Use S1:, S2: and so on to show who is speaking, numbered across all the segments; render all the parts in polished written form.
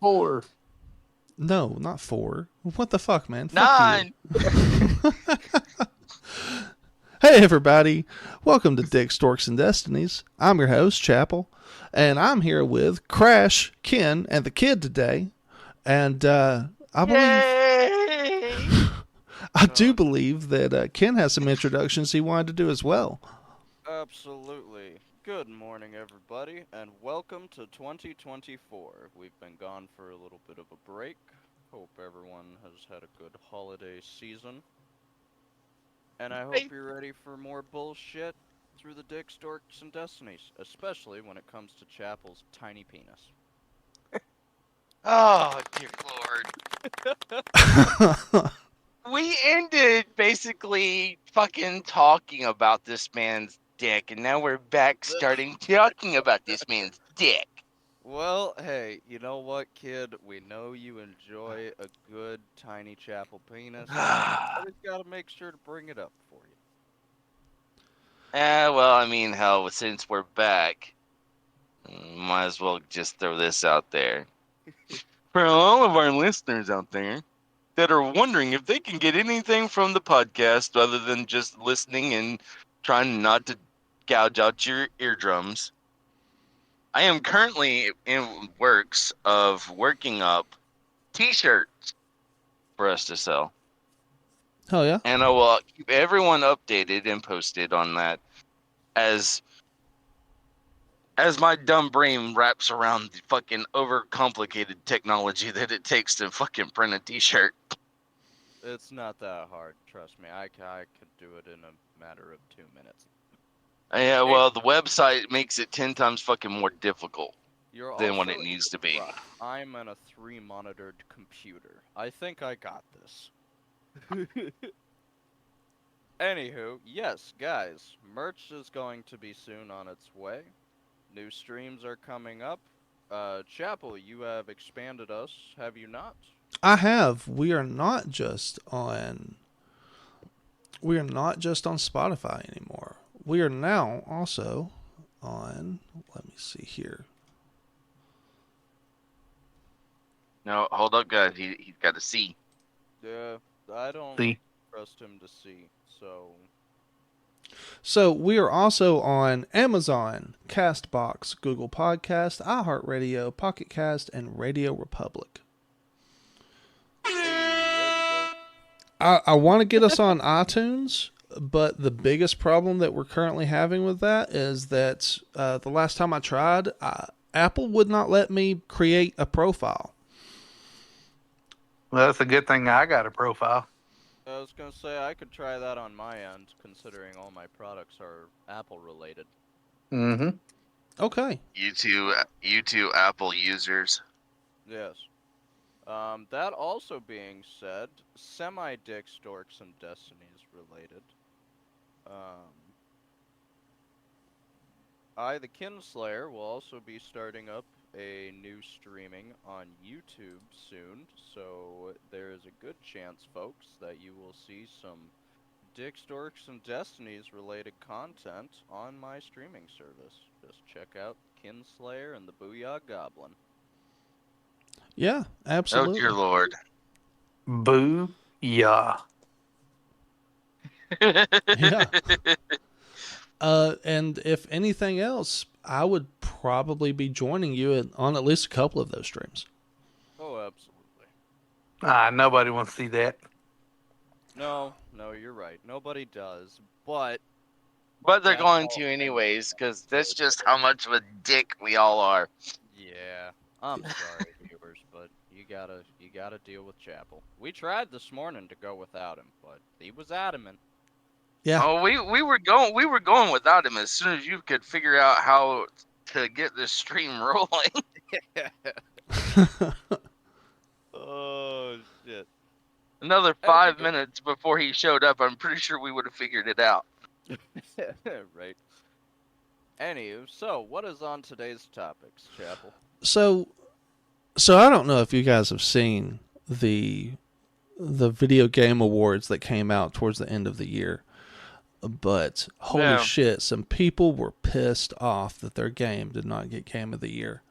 S1: 4.
S2: No, not 4. What the fuck, man? Fuck
S3: 9.
S2: you. Hey, everybody. Welcome to Dick Storks and Destinies. I'm your host, Chapel, and I'm here with Crash, Ken, and the kid today. And I believe,
S3: Yay!
S2: I do believe that Ken has some introductions he wanted to do as well.
S4: Absolutely. Good morning, everybody, and welcome to 2024. We've been gone for a little bit of a break. Hope everyone has had a good holiday season. And I hope you're ready for more bullshit through the Dick, Storks, and Destinies, especially when it comes to Chapel's tiny penis.
S3: Oh, dear Lord. We ended basically fucking talking about this man's dick, and now we're back starting talking about this man's dick.
S4: Well, hey, you know what, kid? We know you enjoy a good tiny Chapel penis. Always gotta make sure to bring it up for you.
S3: Well, I mean, hell, since we're back, might as well just throw this out there. For all of our listeners out there that are wondering if they can get anything from the podcast other than just listening and trying not to gouge out your eardrums, I am currently in works of working up t-shirts for us to sell.
S2: Hell yeah.
S3: And I will keep everyone updated and posted on that as my dumb brain wraps around the fucking overcomplicated technology that it takes to fucking print a t-shirt.
S4: It's not that hard, trust me. I could do it in a matter of 2 minutes.
S3: Yeah, well, the website makes it 10 times fucking more difficult
S4: You're
S3: than what
S4: also
S3: it needs to be.
S4: right. I'm on a 3-monitored computer. I think I got this. Anywho, yes, guys, merch is going to be soon on its way. New streams are coming up. Chapel, you have expanded us, have you not?
S2: I have. We are not just on Spotify anymore. We are now also on, let me see here.
S3: No, hold up, guys. He's got to see.
S4: Yeah, I don't
S1: See.
S4: trust him to see, so...
S2: So we are also on Amazon, Castbox, Google Podcast, iHeartRadio, Pocket Cast, and Radio Republic.
S4: Hey, there we go.
S2: I want to get us on iTunes, but the biggest problem that we're currently having with that is that the last time I tried, Apple would not let me create a profile.
S1: Well, that's a good thing I got a profile.
S4: I was gonna say, I could try that on my end, considering all my products are Apple-related.
S1: Mm-hmm.
S2: Okay.
S3: You two Apple users.
S4: Yes. That also being said, semi-Dick, Storks, and Destinies related. The Kinslayer will also be starting up a new streaming on YouTube soon, so there is a good chance, folks, that you will see some Dick, Storks, and Destinies related content on my streaming service. Just check out Kinslayer and the Booyah Goblin.
S2: Yeah,
S3: Oh,
S2: absolutely.
S3: dear Lord.
S1: Boo. Yeah.
S2: Yeah. And if anything else, I would probably be joining you on at least a couple of those streams.
S4: Oh, absolutely.
S1: Nobody wants to see that.
S4: No, you're right. Nobody does, but...
S3: But they're
S4: That's
S3: going
S4: all.
S3: to anyways, because that's just how much of a dick we all are.
S4: Yeah, I'm sorry, viewers, but you gotta deal with Chapel. We tried this morning to go without him, but he was adamant.
S2: Yeah.
S3: Oh, we were going without him as soon as you could figure out how to get this stream rolling.
S4: Oh, shit.
S3: Another 5 minutes before he showed up, I'm pretty sure we would have figured it out.
S4: Right. Anywho, so what is on today's topics, Chapel?
S2: So I don't know if you guys have seen the video game awards that came out towards the end of the year, but holy shit, some people were pissed off that their game did not get Game of the Year.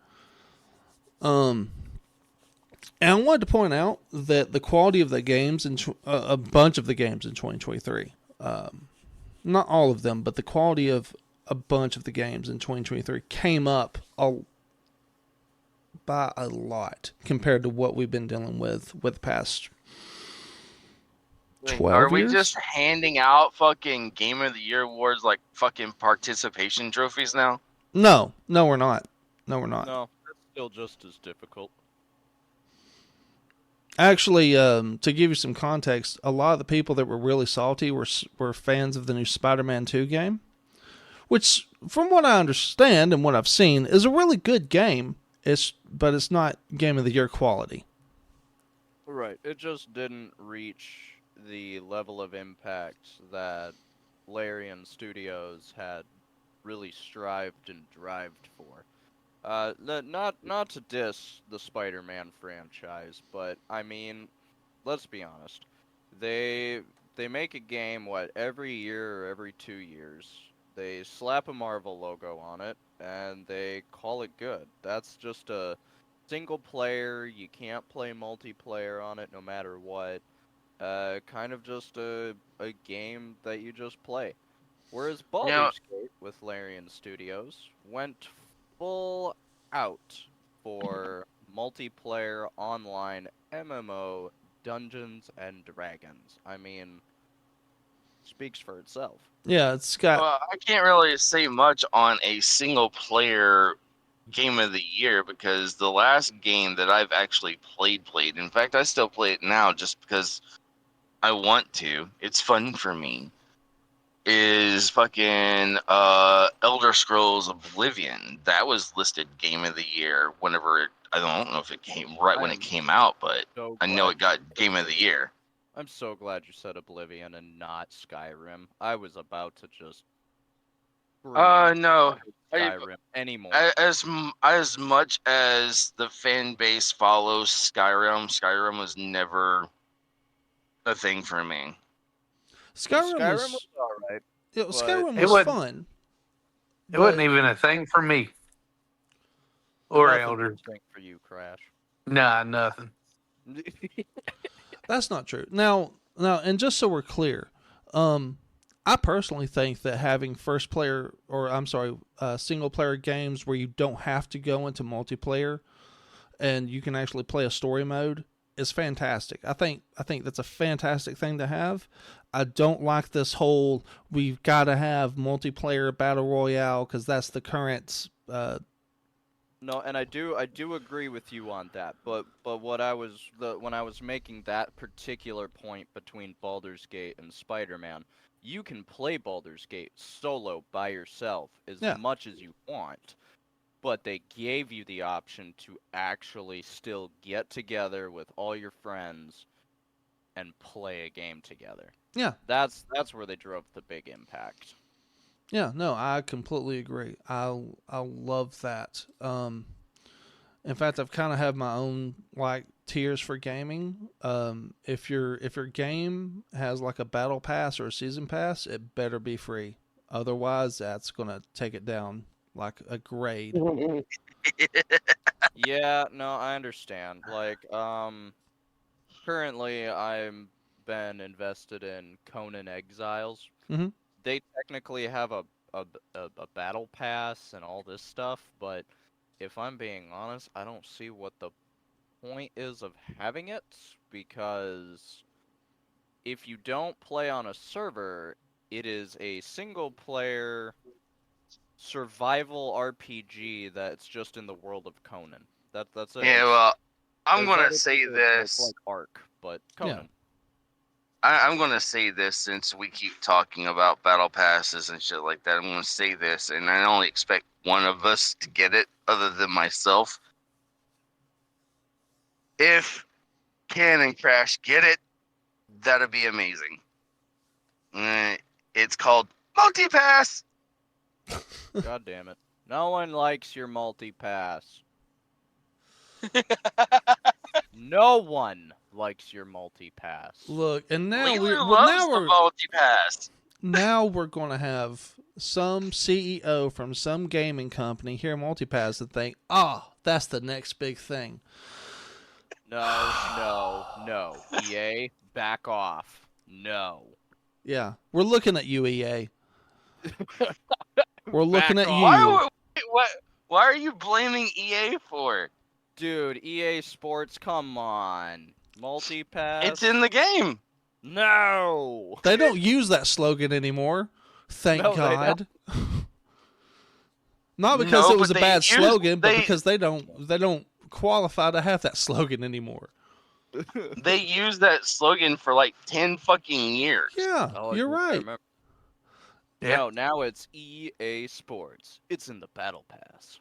S2: And I wanted to point out that the quality of the games in a bunch of the games in 2023, not all of them, but the quality of a bunch of the games in 2023 came up by a lot compared to what we've been dealing with the past 12
S3: Are we
S2: years?
S3: just handing out fucking Game of the Year awards like fucking participation trophies now?
S2: No, we're not. No, we're not.
S4: No, it's still just as difficult.
S2: Actually, to give you some context, a lot of the people that were really salty were fans of the new Spider-Man 2 game, which, from what I understand and what I've seen, is a really good game. But it's not Game of the Year quality.
S4: Right. It just didn't reach the level of impact that Larian Studios had really strived and drived for. Not to diss the Spider-Man franchise, but I mean, let's be honest. They make a game every year or every 2 years. They slap a Marvel logo on it and they call it good. That's just a single player, you can't play multiplayer on it no matter what. Kind of just a game that you just play. Whereas Baldur's Gate with Larian Studios went full out for multiplayer online MMO Dungeons and Dragons. I mean, speaks for itself.
S2: Yeah, it's got.
S3: Well, I can't really say much on a single player Game of the Year because the last game that I've actually played, in fact, I still play it now just because I want to. It's fun for me. Is fucking Elder Scrolls Oblivion. That was listed Game of the Year whenever I don't know if it came right when it came out, but
S4: So
S3: I know
S4: glad
S3: it got Game of the Year.
S4: I'm so glad you said Oblivion and not Skyrim. I was about to just
S3: No.
S4: Skyrim anymore.
S3: As much as the fan base follows Skyrim was never a thing for me.
S2: Skyrim
S4: was alright.
S2: Yeah,
S4: but-
S2: Skyrim
S1: It
S2: was
S1: wasn't-
S2: fun.
S1: It wasn't even a thing for me. Or
S4: Nothing
S1: Elder.
S4: thing for you, Crash.
S1: Nah, nothing.
S2: That's not true. Now, and just so we're clear, I personally think that having single player games where you don't have to go into multiplayer and you can actually play a story mode is fantastic. I think that's a fantastic thing to have. I don't like this whole we've got to have multiplayer battle royale because that's the current.
S4: No, and I do agree with you on that. But when I was making that particular point between Baldur's Gate and Spider-Man, you can play Baldur's Gate solo by yourself as much as you want, but they gave you the option to actually still get together with all your friends and play a game together.
S2: Yeah.
S4: That's where they drove the big impact.
S2: Yeah, no, I completely agree. I love that. In fact, I've kind of had my own like tiers for gaming. If your game has like a battle pass or a season pass, it better be free. Otherwise, that's gonna take it down like a grade.
S4: Yeah, no, I understand. Like, currently I'm been invested in Conan Exiles.
S2: Mhm.
S4: They technically have a battle pass and all this stuff, but if I'm being honest, I don't see what the point is of having it, because if you don't play on a server, it is a single player survival RPG that's just in the world of Conan. That's it.
S3: Yeah, well, I'm
S4: There's
S3: gonna
S4: other
S3: say
S4: people that
S3: this.
S4: like Ark, but Conan.
S3: I'm gonna say this since we keep talking about battle passes and shit like that. I'm gonna say this, and I only expect one of us to get it, other than myself. If Can and Crash get it, that'd be amazing. It's called Multipass.
S4: God damn it! No one likes your multi-pass. No one likes your multi-pass.
S2: Look, and now
S3: Leland
S2: now
S3: loves
S2: we're
S3: the Multipass.
S2: now we're going to have some CEO from some gaming company hear multipass and think, that's the next big thing.
S4: No. EA, back off. No.
S2: Yeah, we're looking at you, EA. We're looking
S4: Back
S2: at
S4: off.
S2: you.
S3: Why are you blaming EA for?
S4: Dude, EA Sports, come on. Multi-pass?
S3: It's in the game.
S4: No!
S2: They don't use that slogan anymore. Thank
S4: No, they
S2: God. Not because
S3: No,
S2: it was a
S3: but
S2: bad slogan, but
S3: they-
S2: because they don't qualify to have that slogan anymore.
S3: They used that slogan for like 10 fucking years.
S2: Yeah,
S4: Oh,
S2: you're
S4: dude, I
S2: right.
S4: remember.
S1: Yeah.
S4: No, now it's EA Sports. It's in the Battle Pass.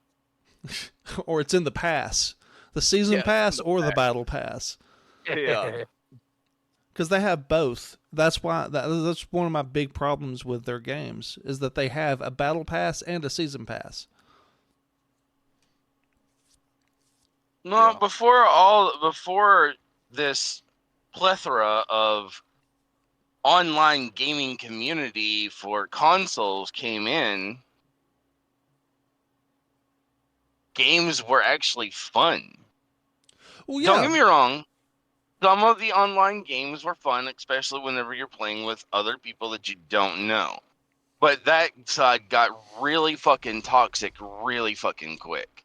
S2: Or it's in the pass, the season
S4: Yeah, it's in
S2: pass
S4: the
S2: or the
S4: pass.
S2: battle pass,
S4: Yeah.
S2: because they have both. That's why that's one of my big problems with their games is that they have a battle pass and a season pass.
S3: No,
S4: Yeah.
S3: before this plethora of online gaming community for consoles came in, games were actually fun.
S2: Well, yeah,
S3: Don't get me wrong. Some of the online games were fun, especially whenever you're playing with other people that you don't know. But that side got really fucking toxic really fucking quick.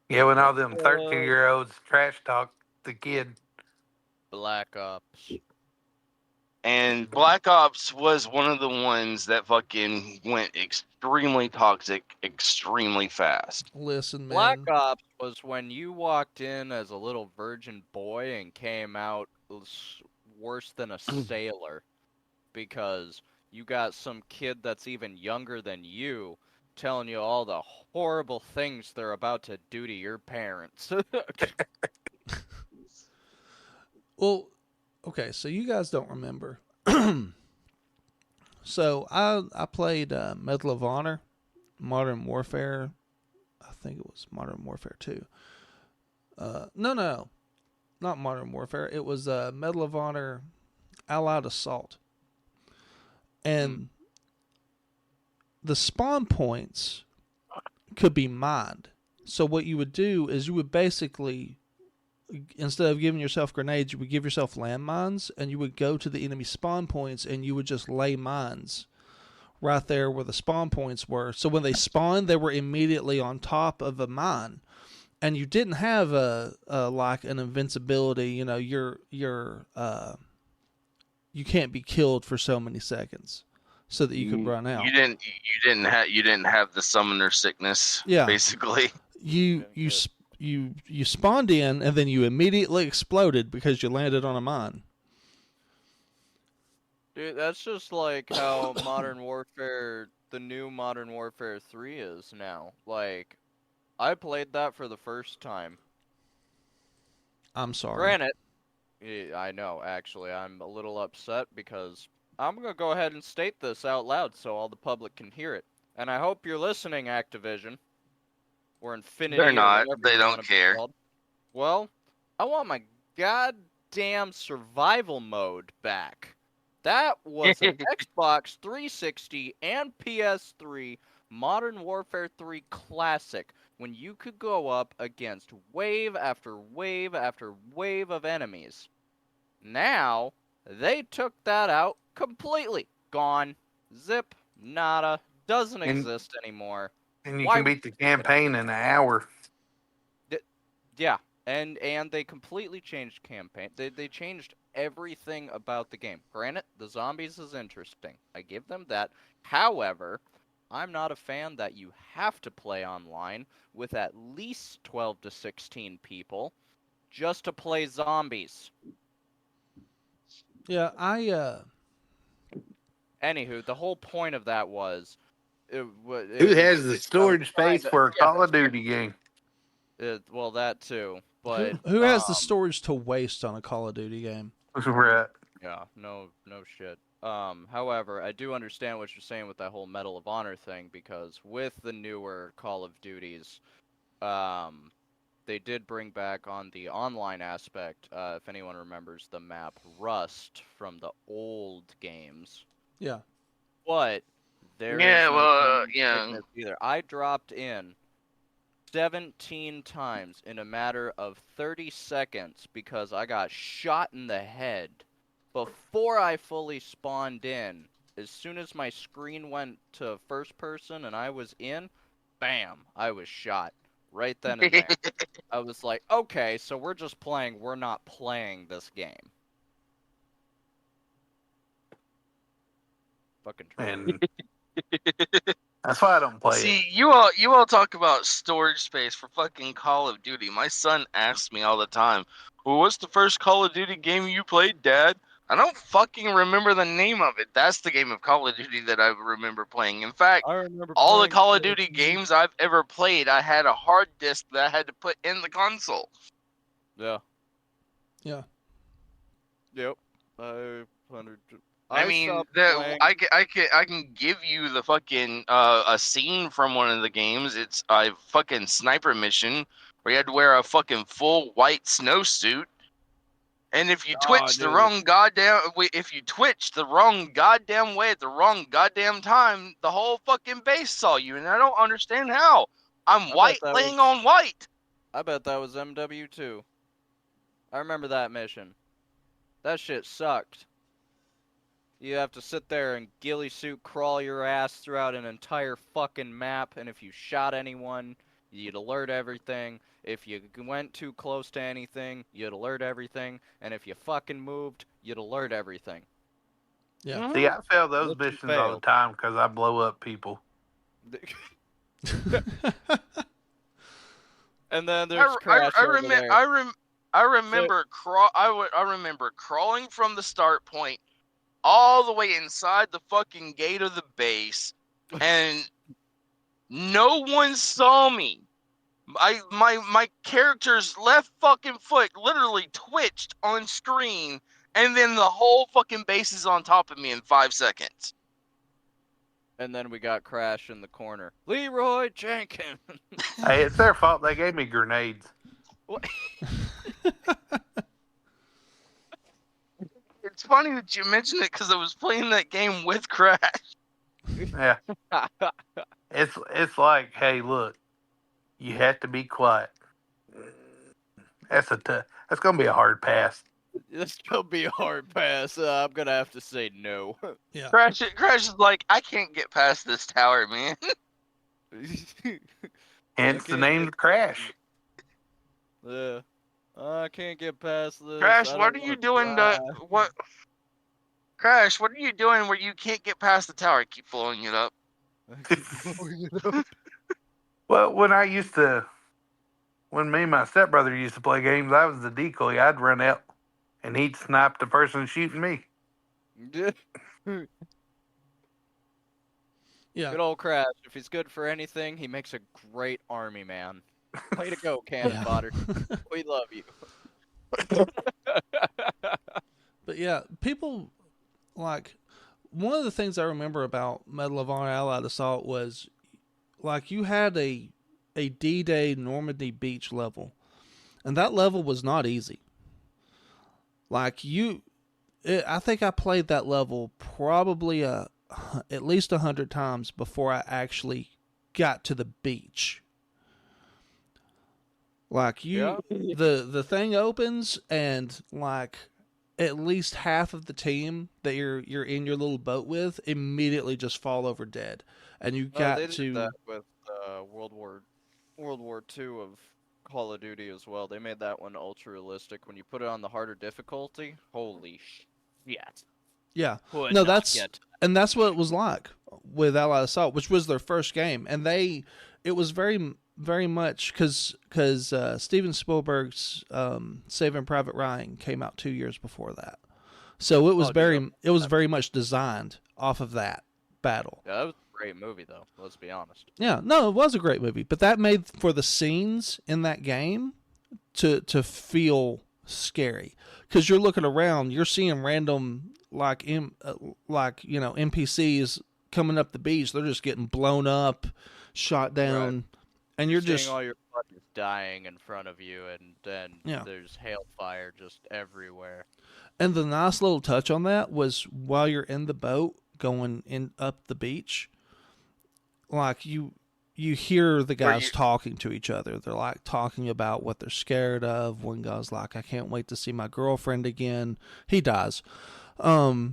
S1: Yeah, when all them 13-year-olds trash talk the kid.
S4: Black Ops.
S3: And Black Ops was one of the ones that fucking went extremely toxic, extremely fast.
S2: listen, man.
S4: Black Ops was when you walked in as a little virgin boy and came out worse than a sailor because you got some kid that's even younger than you telling you all the horrible things they're about to do to your parents.
S2: Well, okay, so you guys don't remember. So I played Medal of Honor, Modern Warfare. I think it was Modern Warfare 2. No, not Modern Warfare. It was Medal of Honor Allied Assault. And the spawn points could be mined. So what you would do is you would basically, instead of giving yourself grenades, you would give yourself landmines, and you would go to the enemy spawn points and you would just lay mines right there where the spawn points were. So when they spawned, they were immediately on top of a mine, and you didn't have a like an invincibility. You know, you can't be killed for so many seconds, so that you could run out.
S3: You didn't have the summoner sickness.
S2: Yeah.
S3: Basically.
S2: You spawned in, and then you immediately exploded because you landed on a mine.
S4: Dude, that's just like how Modern Warfare, the new Modern Warfare 3 is now. Like, I played that for the first time.
S2: I'm sorry.
S4: Granted, I know, actually, I'm a little upset because I'm going to go ahead and state this out loud so all the public can hear it. And I hope you're listening, Activision. Or Infinity.
S3: They're
S4: or
S3: not.
S4: whatever
S3: They
S4: you
S3: don't
S4: wanna be
S3: care.
S4: called. Well, I want my goddamn survival mode back. That was an Xbox 360 and PS3 Modern Warfare 3 classic when you could go up against wave after wave after wave of enemies. Now, they took that out completely. Gone. Zip. Nada. Doesn't
S1: And-
S4: exist anymore.
S1: And you
S4: Why
S1: can beat the campaign in an hour.
S4: Yeah, and they completely changed campaign. They changed everything about the game. Granted, the zombies is interesting. I give them that. However, I'm not a fan that you have to play online with at least 12 to 16 people just to play zombies.
S2: Yeah,
S4: Anywho, the whole point of that was...
S1: Who has the storage space for a Call of Duty game?
S4: well, that too. But
S2: who has the storage to waste on a Call of Duty game?
S1: Right.
S4: yeah, no shit. However, I do understand what you're saying with that whole Medal of Honor thing because with the newer Call of Duties, they did bring back on the online aspect. If anyone remembers the map Rust from the old games,
S2: Yeah.
S4: but there
S3: Yeah,
S4: is no
S3: well,
S4: common
S3: yeah.
S4: sickness either. I dropped in 17 times in a matter of 30 seconds because I got shot in the head before I fully spawned in. As soon as my screen went to first person and I was in, bam, I was shot right then and there. I was like, okay, so we're just playing, we're not playing this game. Fucking trash.
S1: And that's why I don't play it.
S3: See, you all talk about storage space for fucking Call of Duty. My son asks me all the time, "Well, what's the first Call of Duty game you played, Dad?" I don't fucking remember the name of it. That's the game of Call of Duty that I remember playing. In fact,
S4: I remember
S3: all the
S4: playing
S3: Call of Duty games I've ever played, I had a hard disk that I had to put in the console.
S4: Yeah.
S2: Yeah.
S4: Yep.
S3: I mean,
S4: stopped
S3: I can give you the fucking a scene from one of the games. It's a fucking sniper mission where you had to wear a fucking full white snowsuit, and if you twitch the wrong goddamn way at the wrong goddamn time, the whole fucking base saw you, and I don't understand how. I'm white laying on white.
S4: I bet that was MW2. I remember that mission. That shit sucked. You have to sit there and ghillie suit crawl your ass throughout an entire fucking map, and if you shot anyone, you'd alert everything. If you went too close to anything, you'd alert everything. And if you fucking moved, you'd alert everything.
S2: Yeah.
S1: See, I fail those
S4: Unless you
S1: missions all the time because I blow up people.
S4: And then there's Crash over there.
S3: I remember crawling from the start point all the way inside the fucking gate of the base, and no one saw me. My character's left fucking foot literally twitched on screen, and then the whole fucking base is on top of me in 5 seconds.
S4: And then we got Crash in the corner. Leroy Jenkins.
S1: Hey, it's their fault. They gave me grenades.
S4: What?
S3: It's funny that you mentioned it because I was playing that game with Crash.
S1: Yeah. It's like, hey, look, you have to be quiet. That's gonna be a hard pass.
S4: This gonna be a hard pass. I'm gonna have to say no.
S2: Yeah.
S3: Crash is like, I can't get past this tower, man.
S1: Hence the name Crash.
S4: Yeah. I can't get past this.
S3: Crash, what are you doing Crash, what are you doing where you can't get past the tower? I keep blowing it up.
S1: Well, when me and my stepbrother used to play games, I was the decoy. I'd run out, and he'd snipe the person shooting me.
S2: Yeah.
S4: Good old Crash. If he's good for anything, he makes a great army man. Way to go, Cannon Fodder. We love you.
S2: But yeah, people like one of the things I remember about Medal of Honor Allied Assault was like you had a D-Day Normandy Beach level, and that level was not easy. Like I think I played that level probably at least 100 times before I actually got to the beach. Like the thing opens and like at least half of the team that you're in your little boat with immediately just fall over dead, and you got
S4: they
S2: to
S4: did that with World War II of Call of Duty as well. They made that one ultra realistic. When you put it on the harder difficulty, holy shit!
S2: Yeah, no, that's what it was like with Allied Assault, which was their first game, and it was very much because Steven Spielberg's Saving Private Ryan came out 2 years before that, so it was very much designed off of that battle.
S4: Yeah, that was a great movie though. Let's be honest.
S2: Yeah, no, it was a great movie, but that made for the scenes in that game to feel scary because you're looking around, you're seeing random NPCs coming up the beach. They're just getting blown up, shot down.
S4: Right.
S2: And you're just
S4: seeing all your buddies dying in front of you, and then there's hailfire just everywhere.
S2: And the nice little touch on that was while you're in the boat going in up the beach, like you you hear the
S3: Where
S2: guys
S3: you-
S2: talking to each other. They're like talking about what they're scared of. One guy's like, I can't wait to see my girlfriend again. He dies.
S4: Of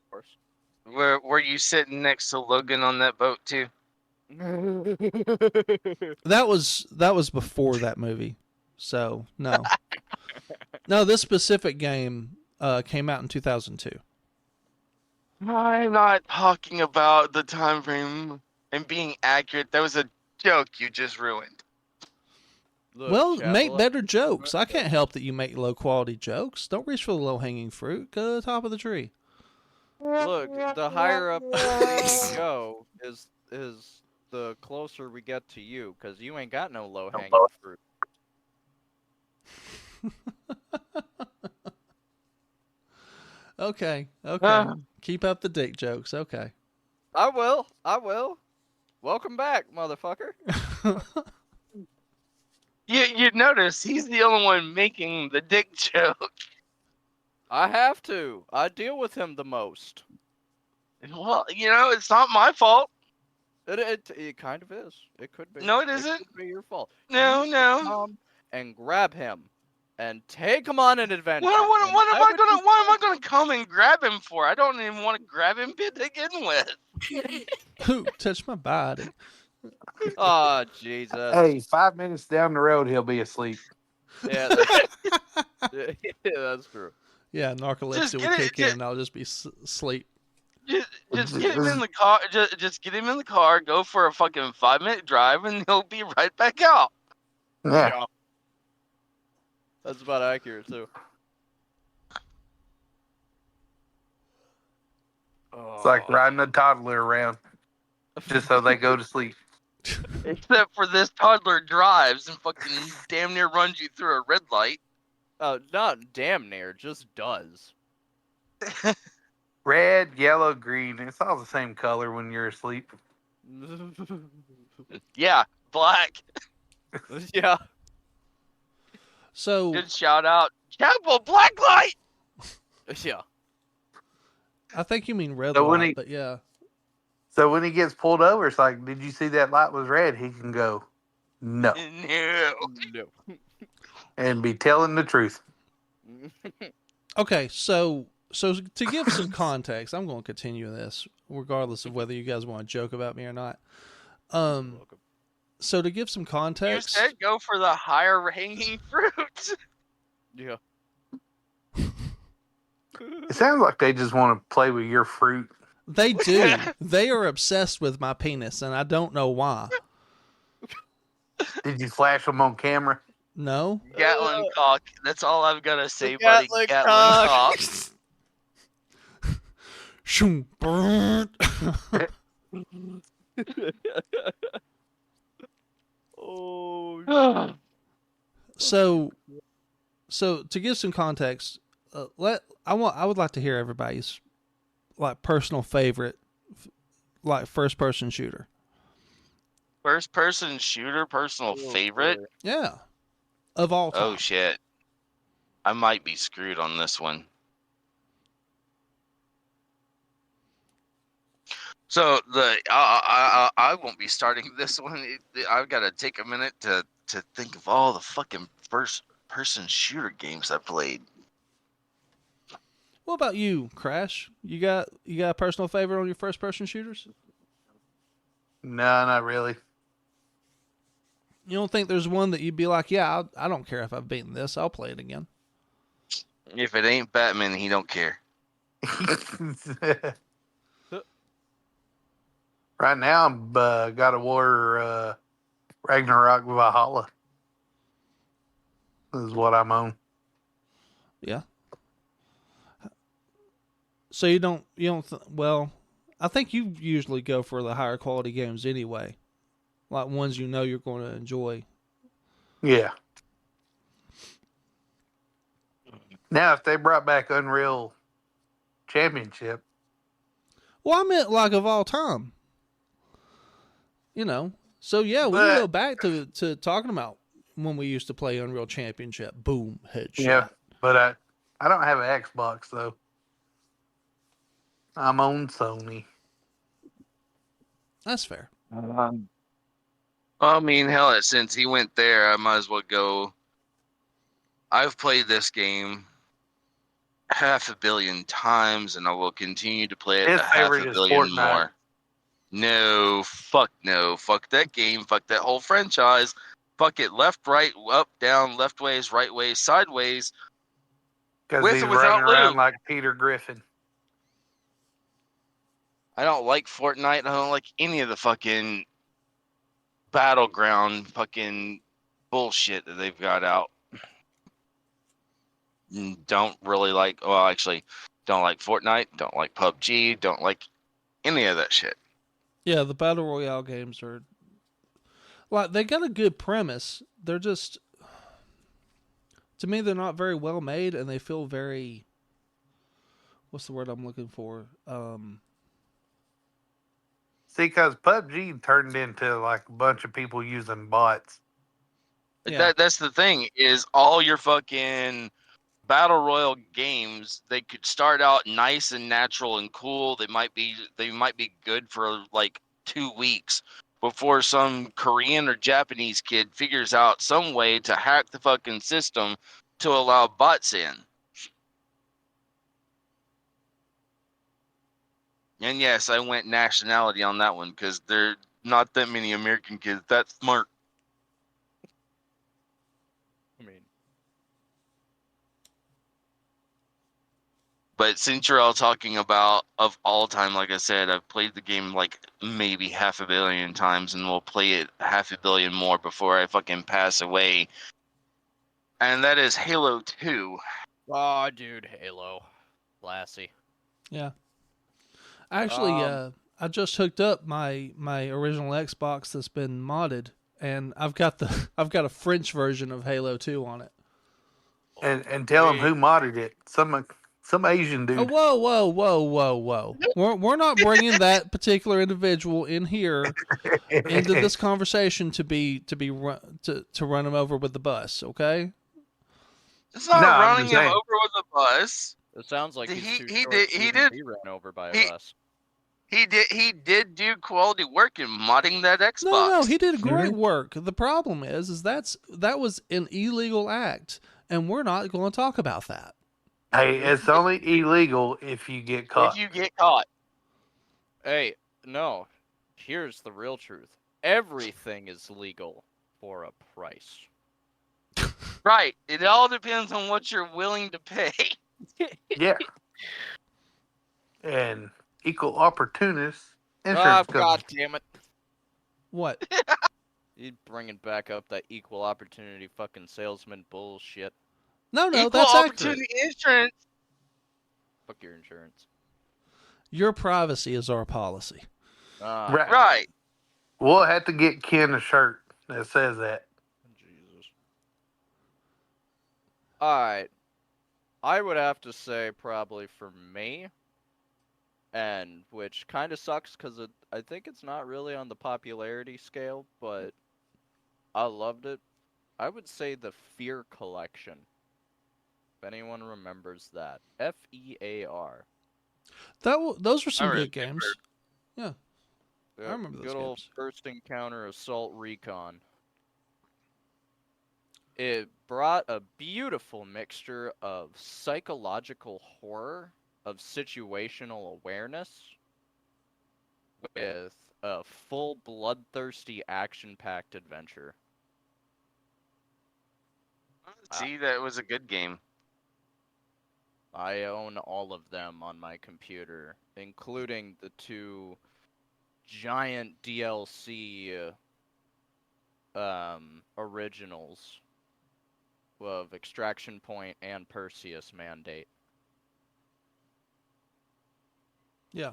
S4: course.
S3: Were you sitting next to Logan on that boat too?
S2: That was before that movie. So no. No, this specific game came out in 2002.
S3: I'm not talking about the time frame and being accurate. That was a joke you just ruined.
S4: Look,
S2: Well,
S4: Chapel,
S2: make better jokes. I can't help that you make low quality jokes. Don't reach for the low hanging fruit. Go to the top of the tree.
S4: Look, the higher up we go is the closer we get to you, because you ain't got no low hanging fruit.
S2: Okay. Okay. Keep up the dick jokes. Okay.
S4: I will. Welcome back, motherfucker.
S3: You notice he's the only one making the dick joke.
S4: I have to. I deal with him the most.
S3: Well, it's not my fault.
S4: It kind of is. It could be.
S3: No, it
S4: It
S3: isn't.
S4: could be your fault.
S3: No,
S4: You
S3: no.
S4: come and grab him and take him on an adventure.
S3: What
S4: and
S3: am I
S4: would
S3: gonna?
S4: be
S3: Why am I gonna come and grab him for? I don't even want to grab him to begin with.
S2: Who touched my body?
S4: Oh, Jesus.
S1: Hey, 5 minutes down the road, he'll be asleep.
S4: Yeah, that's, yeah, that's true.
S2: Yeah, narcolepsy will
S3: get it-
S2: kick
S3: just-
S2: in and I'll just be asleep.
S3: Just get him in the car. Just get him in the car. Go for a fucking 5-minute drive, and he'll be right back out.
S1: Yeah.
S4: That's about accurate, too.
S1: It's like riding a toddler around just so they go to sleep.
S3: Except for this toddler drives and fucking damn near runs you through a red light.
S4: Oh, not damn near, just does.
S1: Red, yellow, green. It's all the same color when you're asleep.
S3: Yeah, black.
S4: Yeah.
S2: So
S3: Good shout out. Chapel Blacklight.
S4: Yeah.
S2: I think you mean red
S1: So when
S2: light,
S1: he-
S2: but yeah.
S1: So when he gets pulled over, it's like, did you see that light was red? He can go, no,
S3: No.
S4: No.
S1: and be telling the truth.
S2: Okay, so to give some context, I'm going to continue this regardless of whether you guys want to joke about me or not. So to give some
S3: You
S2: context,
S3: said go for the higher hanging fruit.
S4: Yeah.
S1: It sounds like they just want to play with your fruit.
S2: they do. They are obsessed with my penis, and I don't know why.
S1: Did you flash them on camera?
S2: No.
S3: Gatlin cock. That's all I've got to say,
S4: The
S3: buddy.
S4: Gatling
S3: Gatlin
S4: cock.
S3: cock.
S2: Shoom, brrrt.
S4: Oh,
S2: So to give some context, I would like to hear everybody's like personal favorite, like first person shooter.
S3: First person shooter, personal favorite.
S2: Yeah, of all time.
S3: Oh shit. I might be screwed on this one. So I won't be starting this one. I've got to take a minute to think of all the fucking first person shooter games I played.
S2: What about you, Crash? You got a personal favorite on your first person shooters?
S1: No, not really.
S2: You don't think there's one that you'd be like, yeah, I don't care if I've beaten this, I'll play it again.
S3: If it ain't Batman, he don't care.
S1: Right now, I'm God of War Ragnarok Valhalla. This is what I'm on.
S2: Yeah. So you don't well, I think you usually go for the higher quality games anyway, like ones you know you're going to enjoy.
S1: Yeah. Now, if they brought back Unreal Championship,
S2: Well, I meant like of all time. You know. So yeah, we can go back to talking about when we used to play Unreal Championship. Boom, headshot.
S1: yeah, but I don't have an Xbox though. I'm on Sony.
S2: That's fair.
S3: I mean, hell, since he went there, I might as well go. I've played this game 500 million times, and I will continue to play it
S1: His
S3: 500
S1: favorite is
S3: million
S1: Fortnite.
S3: more. No, fuck that game, fuck that whole franchise, fuck it, left, right, up, down, left ways, right ways, sideways,
S1: Because
S3: with
S1: he's
S3: or without
S1: running around
S3: loot.
S1: like Peter Griffin.
S3: I don't like Fortnite. I don't like any of the fucking battleground fucking bullshit that they've got out. Don't really like. Well, actually, don't like Fortnite. Don't like PUBG. Don't like any of that shit.
S2: Yeah, the battle royale games are like they got a good premise. They're just, to me, they're not very well made, and they feel very. What's the word I'm looking for?
S1: See, because PUBG turned into like a bunch of people using bots.
S2: Yeah.
S3: That's the thing is all your fucking battle royal games, they could start out nice and natural and cool. They might be good for like 2 weeks before some Korean or Japanese kid figures out some way to hack the fucking system to allow bots in. And yes, I went nationality on that one because there are not that many American kids that smart.
S4: I mean,
S3: But since you're all talking about of all time, like I said, I've played the game like maybe 500 million times and will play it 500 million more before I fucking pass away. And that is Halo 2.
S4: oh, dude, Halo, classy.
S2: Yeah. Actually,
S4: Um,
S2: I just hooked up my original Xbox that's been modded, and I've got a French version of Halo 2 on it.
S1: And tell him who modded it. Some Asian dude.
S2: Oh, whoa! We're not bringing that particular individual in here into this conversation to run him over with the bus. Okay?
S3: It's not
S1: No, I'm
S3: running
S1: just
S3: him
S1: saying.
S3: over with a bus.
S4: It sounds like
S3: He-
S4: he's too
S3: he
S4: short
S3: did-
S4: to
S3: he
S4: even
S3: did-
S4: be run over by
S3: he-
S4: a bus.
S3: He did do quality work in modding that Xbox.
S2: No, he did great work. The problem is that was an illegal act, and we're not going to talk about that.
S1: Hey, it's only illegal if you get caught.
S3: If you get caught.
S4: Hey, no. Here's the real truth. Everything is legal for a price.
S3: Right. It all depends on what you're willing to pay.
S1: Yeah. And equal opportunists
S4: Ah,
S1: insurance
S4: God
S1: company.
S4: damn it.
S2: What?
S4: You bringing back up that equal opportunity fucking salesman bullshit.
S2: No,
S3: Equal
S2: that's accurate.
S3: opportunity insurance.
S4: Fuck your insurance.
S2: Your privacy is our policy.
S4: Ah,
S1: Right.
S3: Right.
S1: We'll have to get Ken a shirt that says that.
S4: Jesus. Alright. I would have to say probably for me, and which kind of sucks because I think it's not really on the popularity scale, but I loved it. I would say the Fear Collection. If anyone remembers that. FEAR.
S2: Those were some
S3: I
S2: good
S3: remember.
S2: games. Yeah. I remember those
S4: Good old
S2: games.
S4: First Encounter Assault Recon. It brought a beautiful mixture of psychological horror, of situational awareness, with a full bloodthirsty action-packed adventure.
S3: See, that was a good game.
S4: I own all of them on my computer, including the 2 giant DLC originals of Extraction Point and Perseus Mandate.
S2: Yeah.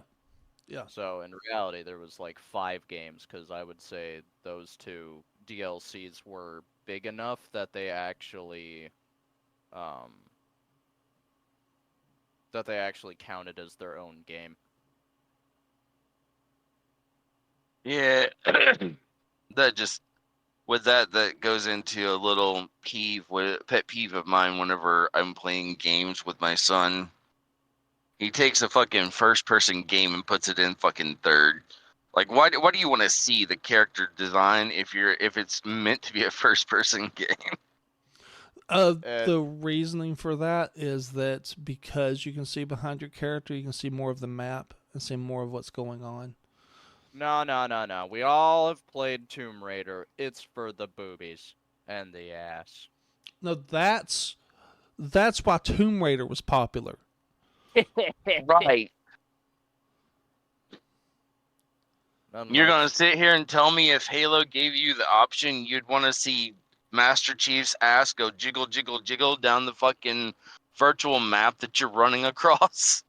S2: Yeah.
S4: So in reality, there was like 5 games because I would say those 2 DLCs were big enough that they actually counted as their own game.
S3: Yeah. that goes into a little pet peeve of mine whenever I'm playing games with my son. He takes a fucking first person game and puts it in fucking third. Like, why do you want to see the character design if it's meant to be a first person game?
S2: The reasoning for that is that because you can see behind your character, you can see more of the map and see more of what's going on.
S4: No. We all have played Tomb Raider. It's for the boobies and the ass.
S2: No, that's why Tomb Raider was popular.
S3: Right. You're going to sit here and tell me if Halo gave you the option, you'd want to see Master Chief's ass go jiggle, jiggle, jiggle down the fucking virtual map that you're running across?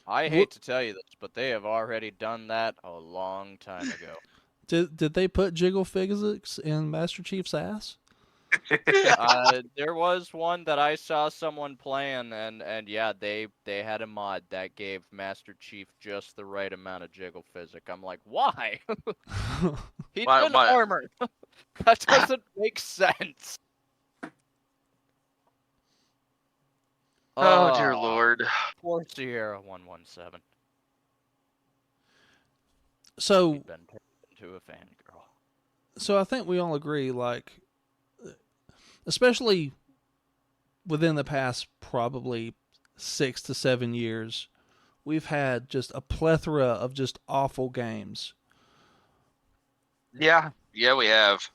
S4: I hate to tell you this, but they have already done that a long time ago.
S2: Did they put jiggle physics in Master Chief's ass?
S4: There was one that I saw someone playing, and yeah, they had a mod that gave Master Chief just the right amount of jiggle physics. I'm like, why? He's in armor. That doesn't make sense.
S3: Oh, dear Lord.
S4: Poor Sierra 117.
S2: So,
S4: She'd been turned into a fangirl.
S2: So I think we all agree, like, especially within the past probably 6 to 7 years, we've had just a plethora of just awful games.
S3: Yeah, we have.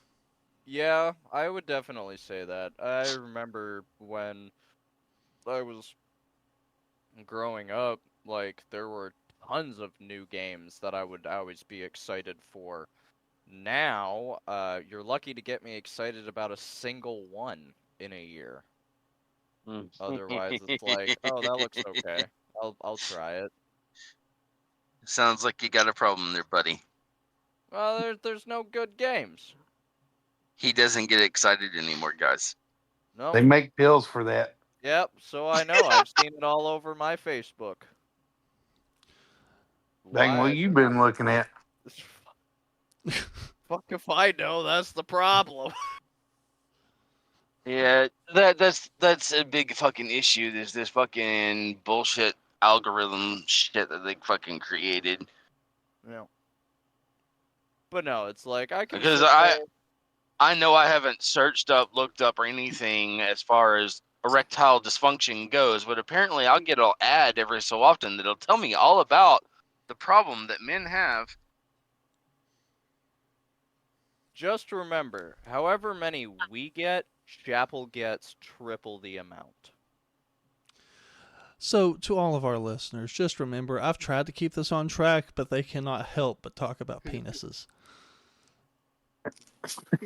S4: Yeah, I would definitely say that. I remember when I was growing up, like, there were tons of new games that I would always be excited for. Now, you're lucky to get me excited about a single one in a year. Otherwise, it's like, oh, that looks okay. I'll try it.
S3: Sounds like you got a problem there, buddy.
S4: Well, there's no good games.
S3: He doesn't get excited anymore, guys.
S4: No.
S1: They make pills for that.
S4: Yep, so I know. I've seen it all over my Facebook.
S1: Dang, what you been looking at?
S4: Fuck if I know, that's the problem.
S3: Yeah, that's a big fucking issue. There's this fucking bullshit algorithm shit that they fucking created.
S4: Yeah. But no, it's like I can.
S3: Because I know I haven't looked up or anything as far as erectile dysfunction goes, but apparently I'll get an ad every so often that'll tell me all about the problem that men have.
S4: Just remember, however many we get, Chapel gets triple the amount.
S2: So, to all of our listeners, just remember, I've tried to keep this on track, but they cannot help but talk about penises.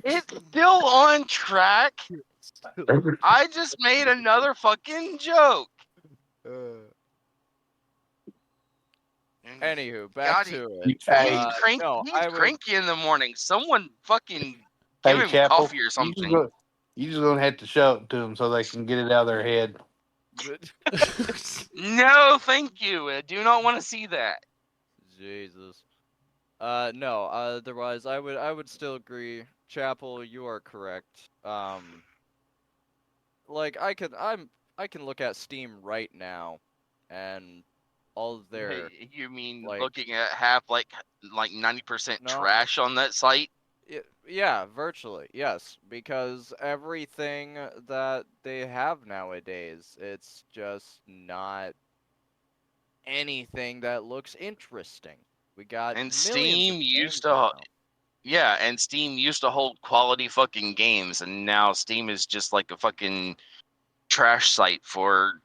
S3: It's still on track. I just made another fucking joke.
S4: Anywho, back to it.
S3: He's cranky in the morning. Someone fucking give him
S1: Chapel,
S3: coffee or something.
S1: You just gonna have to show it to them so they can get it out of their head.
S3: No, thank you. I do not want to see that.
S4: Jesus. No. Otherwise, I would still agree. Chapel, you are correct. Like I can look at Steam right now, and all of their.
S3: You mean
S4: like,
S3: looking at half like 90% trash on that site?
S4: Yeah, virtually, yes. Because everything that they have nowadays, it's just not anything that looks interesting. We got
S3: and Steam used to. Yeah, and Steam used to hold quality fucking games, and now Steam is just like a fucking trash site for,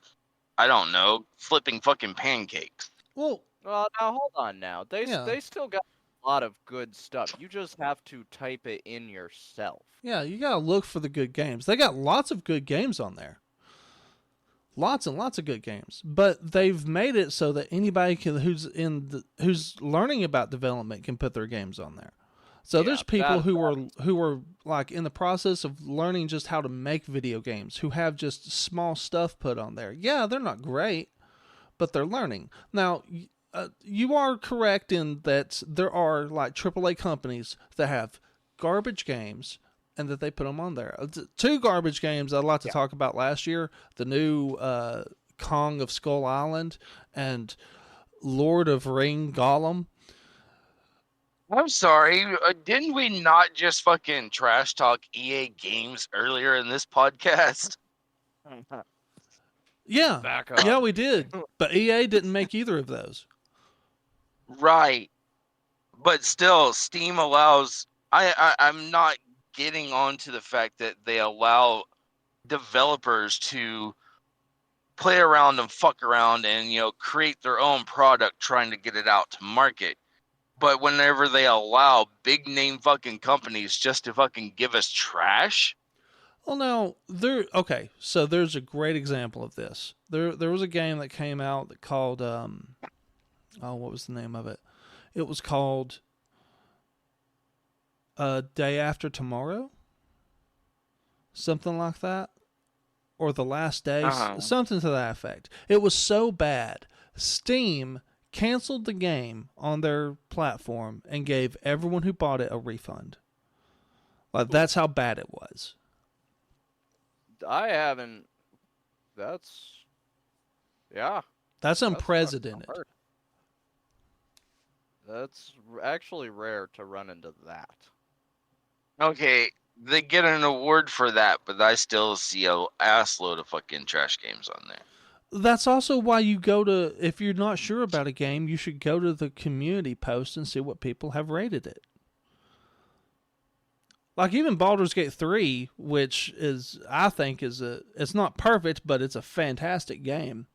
S3: I don't know, flipping fucking pancakes.
S2: Well,
S4: now hold on now. They still got a lot of good stuff. You just have to type it in yourself.
S2: Yeah, you gotta look for the good games. They got lots of good games on there. Lots and lots of good games, but they've made it so that anybody who's learning about development can put their games on there. So there's people who are like in the process of learning just how to make video games, who have just small stuff put on there. Yeah, they're not great, but they're learning. Now, you are correct in that there are like AAA companies that have garbage games and that they put them on there. 2 garbage games I'd like to talk about last year: the new Kong of Skull Island and Lord of Ring Gollum.
S3: I'm sorry. Didn't we not just fucking trash talk EA games earlier in this podcast?
S2: Yeah.
S4: Back up.
S2: Yeah, we did. But EA didn't make either of those.
S3: Right. But still, Steam allows. I'm not getting onto the fact that they allow developers to play around and fuck around and create their own product trying to get it out to market. But whenever they allow big name fucking companies just to fucking give us trash,
S2: Well, now so there's a great example of this. There was a game that came out that called what was the name of it? It was called Day After Tomorrow, something like that, or The Last Day, something to that effect. It was so bad, Steam canceled the game on their platform and gave everyone who bought it a refund. Like, that's how bad it was.
S4: I haven't. Yeah.
S2: That's
S4: fucking
S2: unprecedented.
S4: hard. That's actually rare to run into that.
S3: okay, they get an award for that, but I still see a ass load of fucking trash games on there.
S2: That's also why you go to, if you're not sure about a game, you should go to the community post and see what people have rated it. Like even Baldur's Gate 3, which is, I think, it's not perfect, but it's a fantastic game.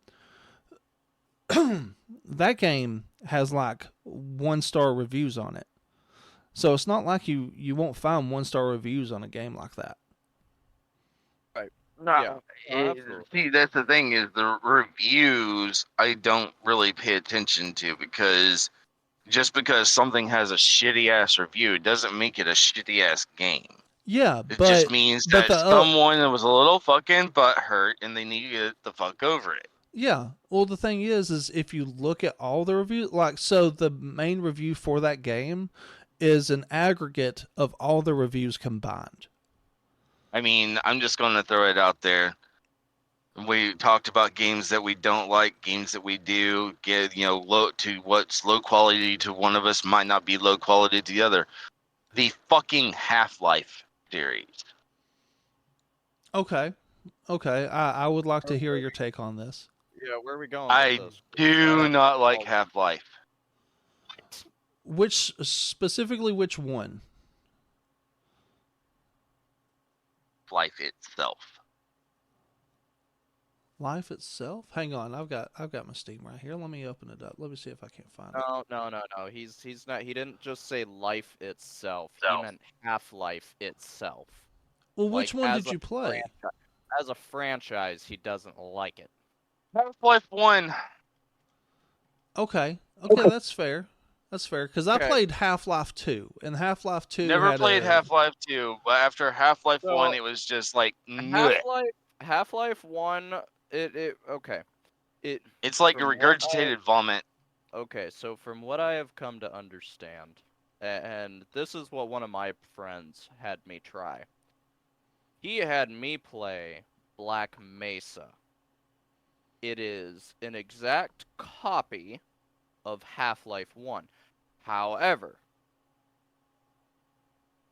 S2: That game has like 1-star reviews on it. So it's not like you won't find 1-star reviews on a game like that.
S3: No, see, that's the thing is the reviews I don't really pay attention to because just because something has a shitty ass review doesn't make it a shitty ass game.
S2: Yeah,
S3: It
S2: but
S3: just means that someone was a little fucking butthurt and they need to get the fuck over it.
S2: yeah. Well, the thing is if you look at all the reviews, like, so the main review for that game is an aggregate of all the reviews combined.
S3: I mean, I'm just going to throw it out there. We talked about games that we don't like, games that we do. Get low to what's low quality to one of us might not be low quality to the other. The fucking Half-Life series.
S2: Okay. I would like to hear your take on this.
S4: Yeah, where are we going?
S3: I do not like Half-Life.
S2: Specifically which one?
S3: Life itself.
S2: Life itself? Hang on, I've got my Steam right here. Let me open it up. Let me see if I can't find it.
S4: No. He's not. He didn't just say life itself. He meant Half-Life itself.
S2: Well, which one did you play?
S4: As a franchise, he doesn't like it.
S3: Half-Life 1.
S2: Okay, that's fair. That's fair, because I played Half-Life 2, and Half-Life 2
S3: Never played Half-Life 2, but after Half-Life 1, it was just like,
S4: Half-Life 1, okay.
S3: It's like a regurgitated vomit.
S4: Okay, so from what I have come to understand, and this is what one of my friends had me try. He had me play Black Mesa. It is an exact copy of Half-Life 1. However,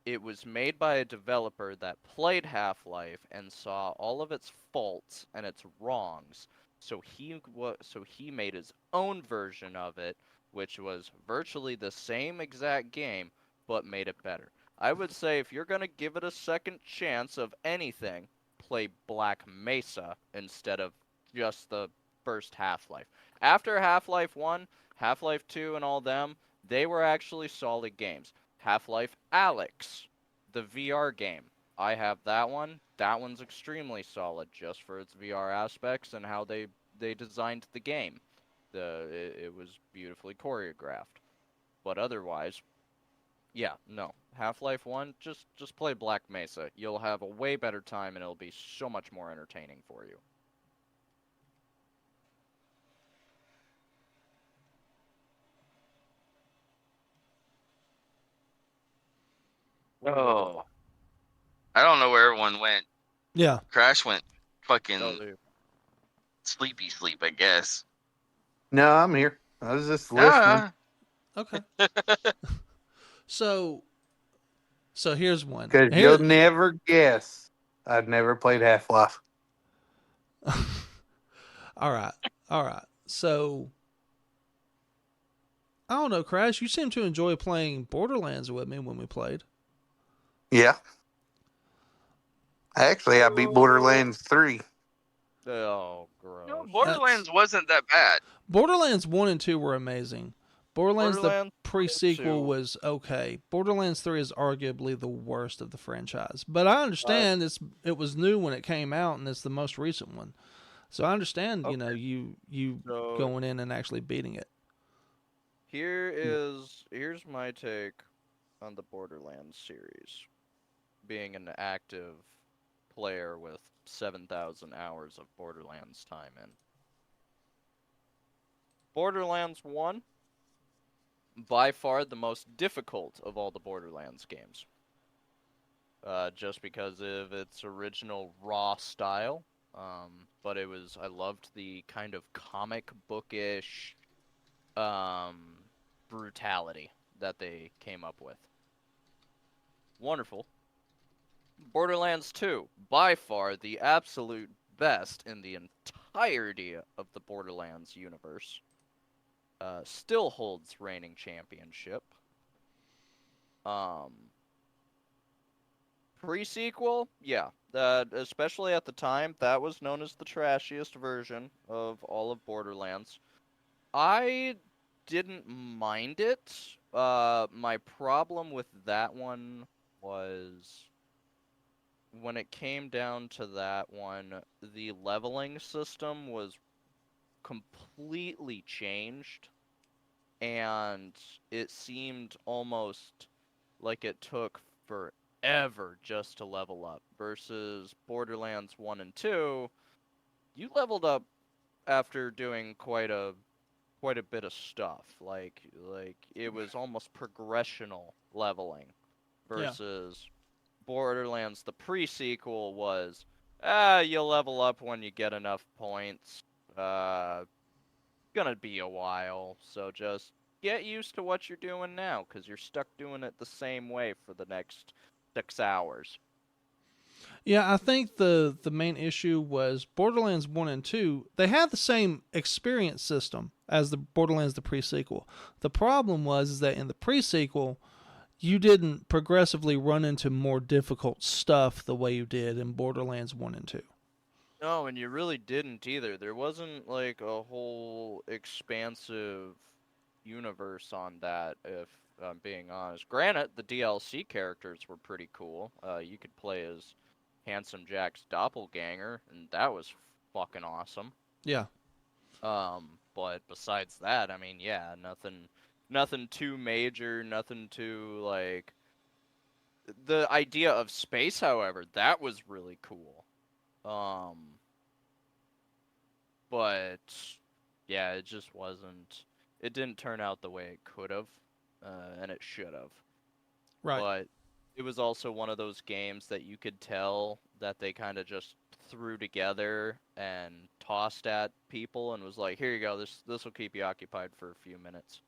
S4: it was made by a developer that played Half-Life and saw all of its faults and its wrongs. So he made his own version of it, which was virtually the same exact game, but made it better. I would say if you're going to give it a second chance of anything, play Black Mesa instead of just the first Half-Life. After Half-Life 1, Half-Life 2 and all them, they were actually solid games. Half-Life Alyx, the VR game. I have that one. That one's extremely solid just for its VR aspects and how they designed the game. It was beautifully choreographed. But otherwise, yeah, no. Half-Life 1, just play Black Mesa. You'll have a way better time and it'll be so much more entertaining for you.
S3: Oh. I don't know where everyone went.
S2: Yeah.
S3: Crash went fucking sleepy sleep, I guess.
S1: No, I'm here. I was just listening.
S2: Okay. So here's one.
S1: Because you'll never guess. I've never played Half-Life.
S2: All right. So I don't know, Crash. You seem to enjoy playing Borderlands with me when we played.
S1: Yeah. Actually, I beat Borderlands 3.
S4: Oh, gross.
S3: No, Borderlands wasn't that bad.
S2: Borderlands 1 and 2 were amazing. Borderlands the pre-sequel
S4: 2.
S2: was okay. Borderlands 3 is arguably the worst of the franchise. But I understand it was new when it came out, and it's the most recent one. So I understand, you going in and actually beating it.
S4: Here's my take on the Borderlands series. Being an active player with 7,000 hours of Borderlands time in. Borderlands 1, by far the most difficult of all the Borderlands games. Just because of its original raw style. But I loved the kind of comic bookish brutality that they came up with. Wonderful. Borderlands 2, by far the absolute best in the entirety of the Borderlands universe. Still holds reigning championship. Pre-sequel, yeah. Especially at the time, that was known as the trashiest version of all of Borderlands. I didn't mind it. My problem with that one was when it came down to that one, the leveling system was completely changed, and it seemed almost like it took forever just to level up, versus Borderlands 1 and 2, you leveled up after doing quite a bit of stuff. Like it was almost progressional leveling, versus Borderlands the pre-sequel was you level up when you get enough points. Gonna be a while, so just get used to what you're doing now, because you're stuck doing it the same way for the next 6 hours.
S2: Yeah, I think the main issue was Borderlands 1 and 2, they had the same experience system as the Borderlands the pre-sequel. The problem was that in the pre-sequel, you didn't progressively run into more difficult stuff the way you did in Borderlands 1 and 2.
S4: No, and you really didn't either. There wasn't like a whole expansive universe on that, if I'm being honest. Granted, the DLC characters were pretty cool. You could play as Handsome Jack's doppelganger, and that was fucking awesome.
S2: Yeah.
S4: But besides that, I mean, yeah, nothing too major, nothing too, like... The idea of space, however, that was really cool. But yeah, it just wasn't. It didn't turn out the way it could have, and it should have.
S2: Right.
S4: But it was also one of those games that you could tell that they kind of just threw together and tossed at people, and was like, "Here you go. This will keep you occupied for a few minutes."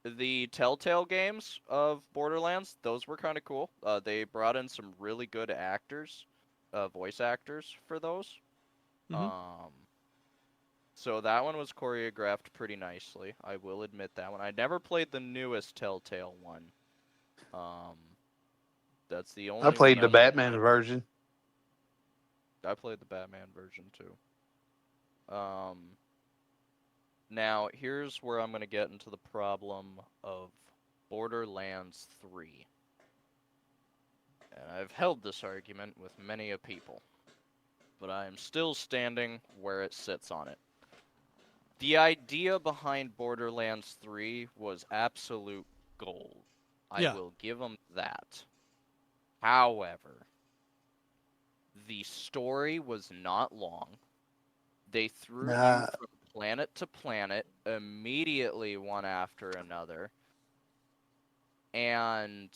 S4: The Telltale games of Borderlands, those were kind of cool. They brought in some really good actors, voice actors for those.
S2: Mm-hmm.
S4: So that one was choreographed pretty nicely. I will admit that one. I never played the newest Telltale one. That's the only.
S1: I played the Batman version.
S4: I played the Batman version too. Now, here's where I'm going to get into the problem of Borderlands 3. And I've held this argument with many a people, but I am still standing where it sits on it. The idea behind Borderlands 3 was absolute gold. I will give them that. However, the story was not long. They threw you from planet to planet, immediately one after another. And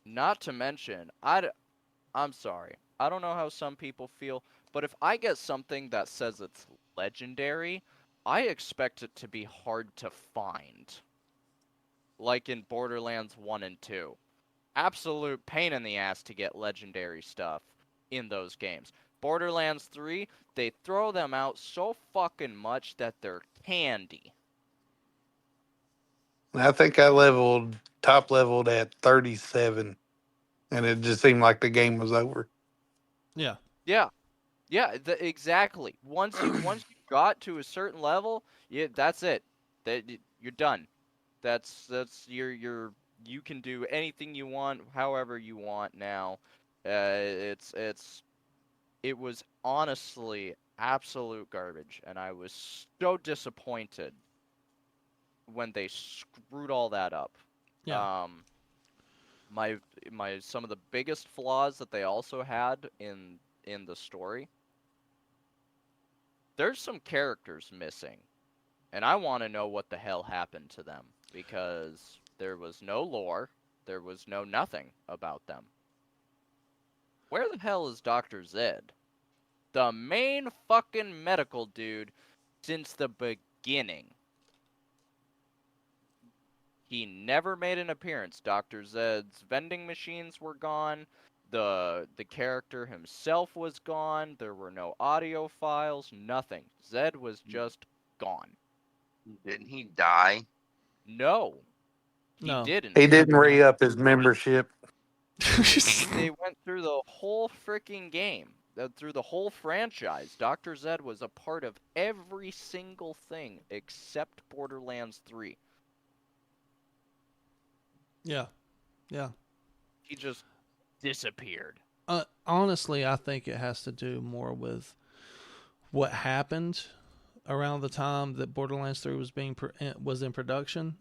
S4: not to mention, I'm sorry, I don't know how some people feel, but if I get something that says it's legendary, I expect it to be hard to find. like in Borderlands 1 and 2. Absolute pain in the ass to get legendary stuff in those games. Borderlands 3, they throw them out so fucking much that they're candy.
S1: I think I top leveled at 37, and it just seemed like the game was over.
S2: Yeah.
S4: Yeah. Yeah, exactly. Once you got to a certain level, that's it. You're done. That's you can do anything you want, however you want now. It was honestly absolute garbage, and I was so disappointed when they screwed all that up.
S2: Yeah.
S4: My some of the biggest flaws that they also had in the story. There's some characters missing, and I want to know what the hell happened to them, because there was no lore, there was no nothing about them. Where the hell is Dr. Zed? The main fucking medical dude since the beginning. He never made an appearance. Dr. Zed's vending machines were gone. The character himself was gone. There were no audio files, nothing. Zed was just gone.
S3: Didn't he die?
S4: No.
S2: No.
S4: He didn't.
S1: He didn't re-up his membership.
S4: They went through the whole freaking game, through the whole franchise. Dr. Zed was a part of every single thing except Borderlands 3.
S2: Yeah. Yeah.
S4: He just disappeared.
S2: Honestly, I think it has to do more with what happened around the time that Borderlands 3 was in production.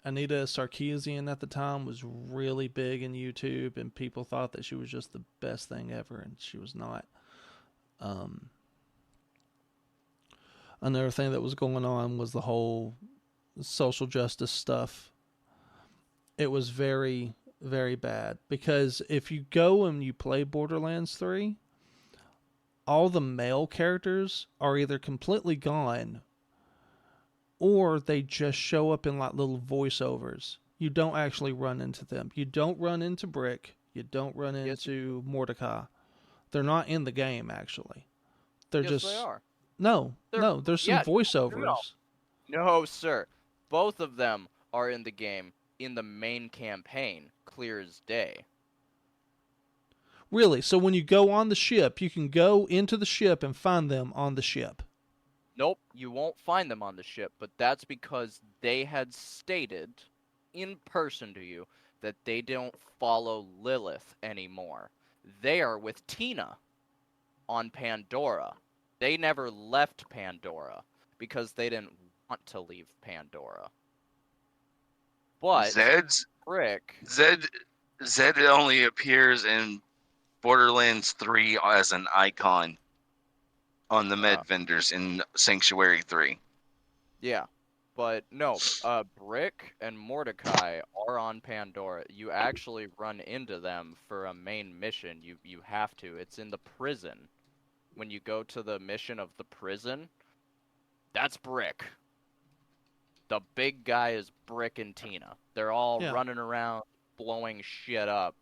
S2: Anita Sarkeesian at the time was really big in YouTube, and people thought that she was just the best thing ever, and she was not. Another thing that was going on was the whole social justice stuff. It was very, very bad, because if you go and you play Borderlands 3, all the male characters are either completely gone, or they just show up in like little voiceovers. You don't actually run into them. You don't run into Brick. You don't run into Mordecai. They're not in the game, actually. They're just...
S4: They are.
S2: No, there's some voiceovers.
S4: No, sir. Both of them are in the game, in the main campaign, clear as day.
S2: Really? So when you go on the ship, you can go into the ship and find them on the ship?
S4: Nope, you won't find them on the ship, but that's because they had stated in person to you that they don't follow Lilith anymore. They are with Tina on Pandora. They never left Pandora because they didn't want to leave Pandora. But
S3: Zed only appears in Borderlands 3 as an icon on the med vendors in Sanctuary 3.
S4: Yeah, but no, Brick and Mordecai are on Pandora. You actually run into them for a main mission. You have to. It's in the prison. When you go to the mission of the prison, that's Brick. The big guy is Brick and Tina. They're all running around, blowing shit up.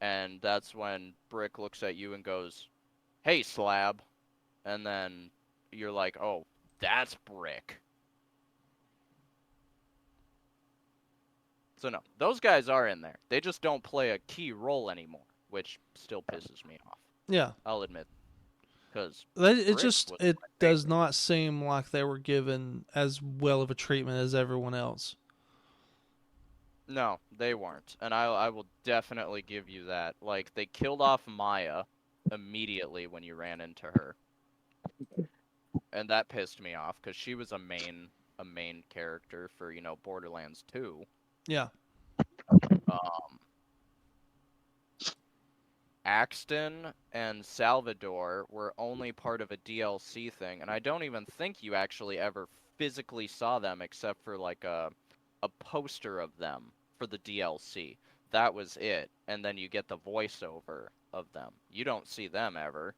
S4: And that's when Brick looks at you and goes, "Hey, Slab." And then you're like, "Oh, that's Brick." So no, those guys are in there. They just don't play a key role anymore, which still pisses me off.
S2: Yeah.
S4: I'll admit. Because
S2: it does not seem like they were given as well of a treatment as everyone else.
S4: No, they weren't. And I will definitely give you that. Like, they killed off Maya immediately when you ran into her. And that pissed me off, because she was a main character for, Borderlands 2.
S2: Yeah.
S4: Axton and Salvador were only part of a DLC thing, and I don't even think you actually ever physically saw them except for like a poster of them for the DLC. That was it, and then you get the voiceover of them. You don't see them ever.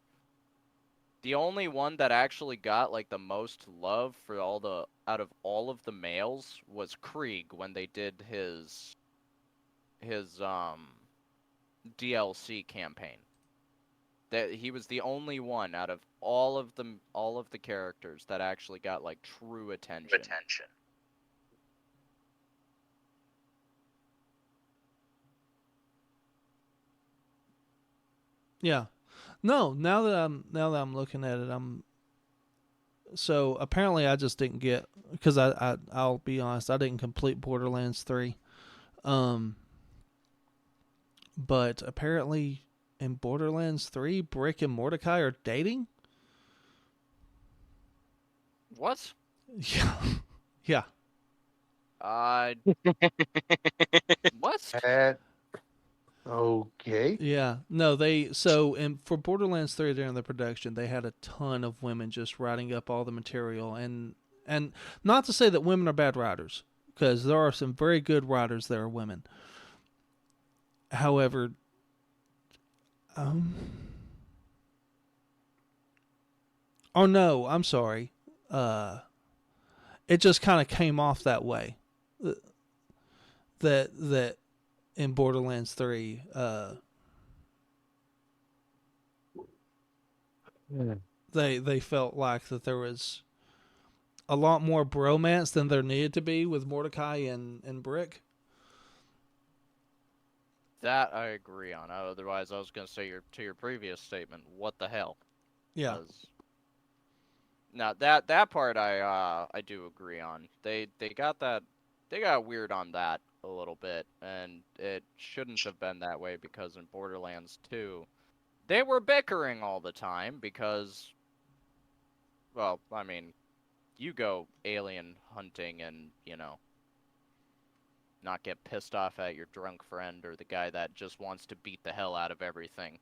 S4: The only one that actually got like the most love for out of all of the males was Krieg when they did his DLC campaign. That he was the only one out of all of the characters that actually got like true attention.
S2: Yeah. No, now that I'm looking at it, so apparently I just didn't get, because I'll be honest, I didn't complete Borderlands 3. But apparently in Borderlands 3, Brick and Mordecai are dating?
S4: What?
S2: Yeah. Yeah.
S4: What?
S1: Okay.
S2: Yeah. No, for Borderlands 3 during the production, they had a ton of women just writing up all the material, and not to say that women are bad writers, because there are some very good writers that are women. However, oh no, I'm sorry. It just kind of came off that way. That in Borderlands 3, they felt like that there was a lot more bromance than there needed to be with Mordecai and Brick.
S4: That I agree on. Otherwise, I was going to say to your previous statement, what the hell?
S2: Yeah.
S4: Now that part I do agree on. They got weird on that a little bit, and it shouldn't have been that way, because in Borderlands 2, they were bickering all the time because, well, I mean, you go alien hunting and, not get pissed off at your drunk friend or the guy that just wants to beat the hell out of everything.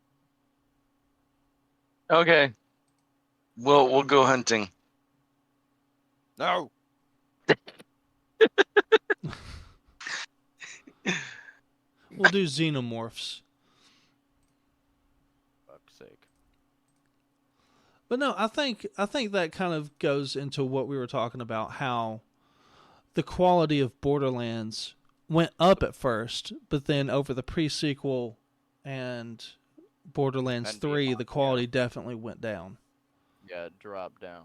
S3: Okay. We'll go hunting.
S4: No.
S2: We'll do xenomorphs.
S4: Fuck's sake.
S2: But no, I think that kind of goes into what we were talking about, how the quality of Borderlands went up at first, but then over the pre-sequel and Borderlands 3, the quality definitely went down.
S4: Yeah, it dropped down.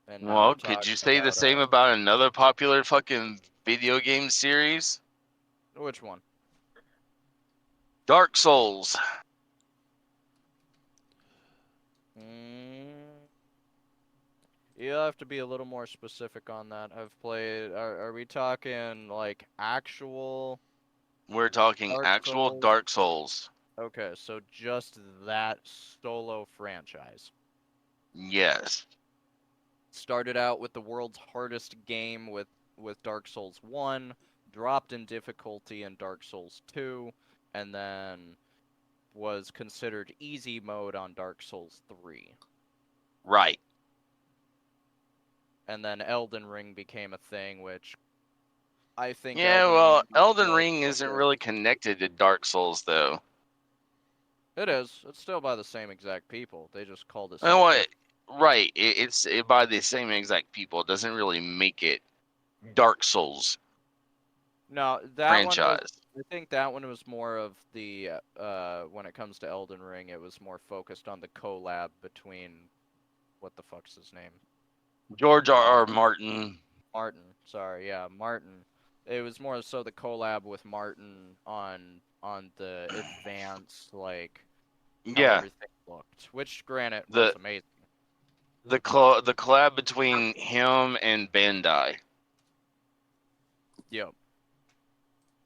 S4: And
S3: well, could you say the same about another popular fucking video game series?
S4: Which one?
S3: Dark Souls.
S4: You have to be a little more specific on that. I've played. Are we talking like actual?
S3: We're talking actual Dark Souls.
S4: Okay, so just that solo franchise.
S3: Yes.
S4: Started out with the world's hardest game with Dark Souls 1, dropped in difficulty in Dark Souls 2, and then was considered easy mode on Dark Souls 3.
S3: Right.
S4: And then Elden Ring became a thing, which I think...
S3: Yeah, well, Elden Ring isn't really connected to Dark Souls, though.
S4: It is. It's still by the same exact people. They just called it...
S3: Right. It's by the same exact people. It doesn't really make it Dark Souls.
S4: No, that
S3: franchise.
S4: I think that one was more of the... when it comes to Elden Ring, it was more focused on the collab between... What the fuck's his name?
S3: George R.R. Martin.
S4: Sorry, yeah, Martin. It was more so the collab with Martin on the advanced, like, how everything looked. Which, granted, was amazing.
S3: The collab between him and Bandai.
S4: Yep.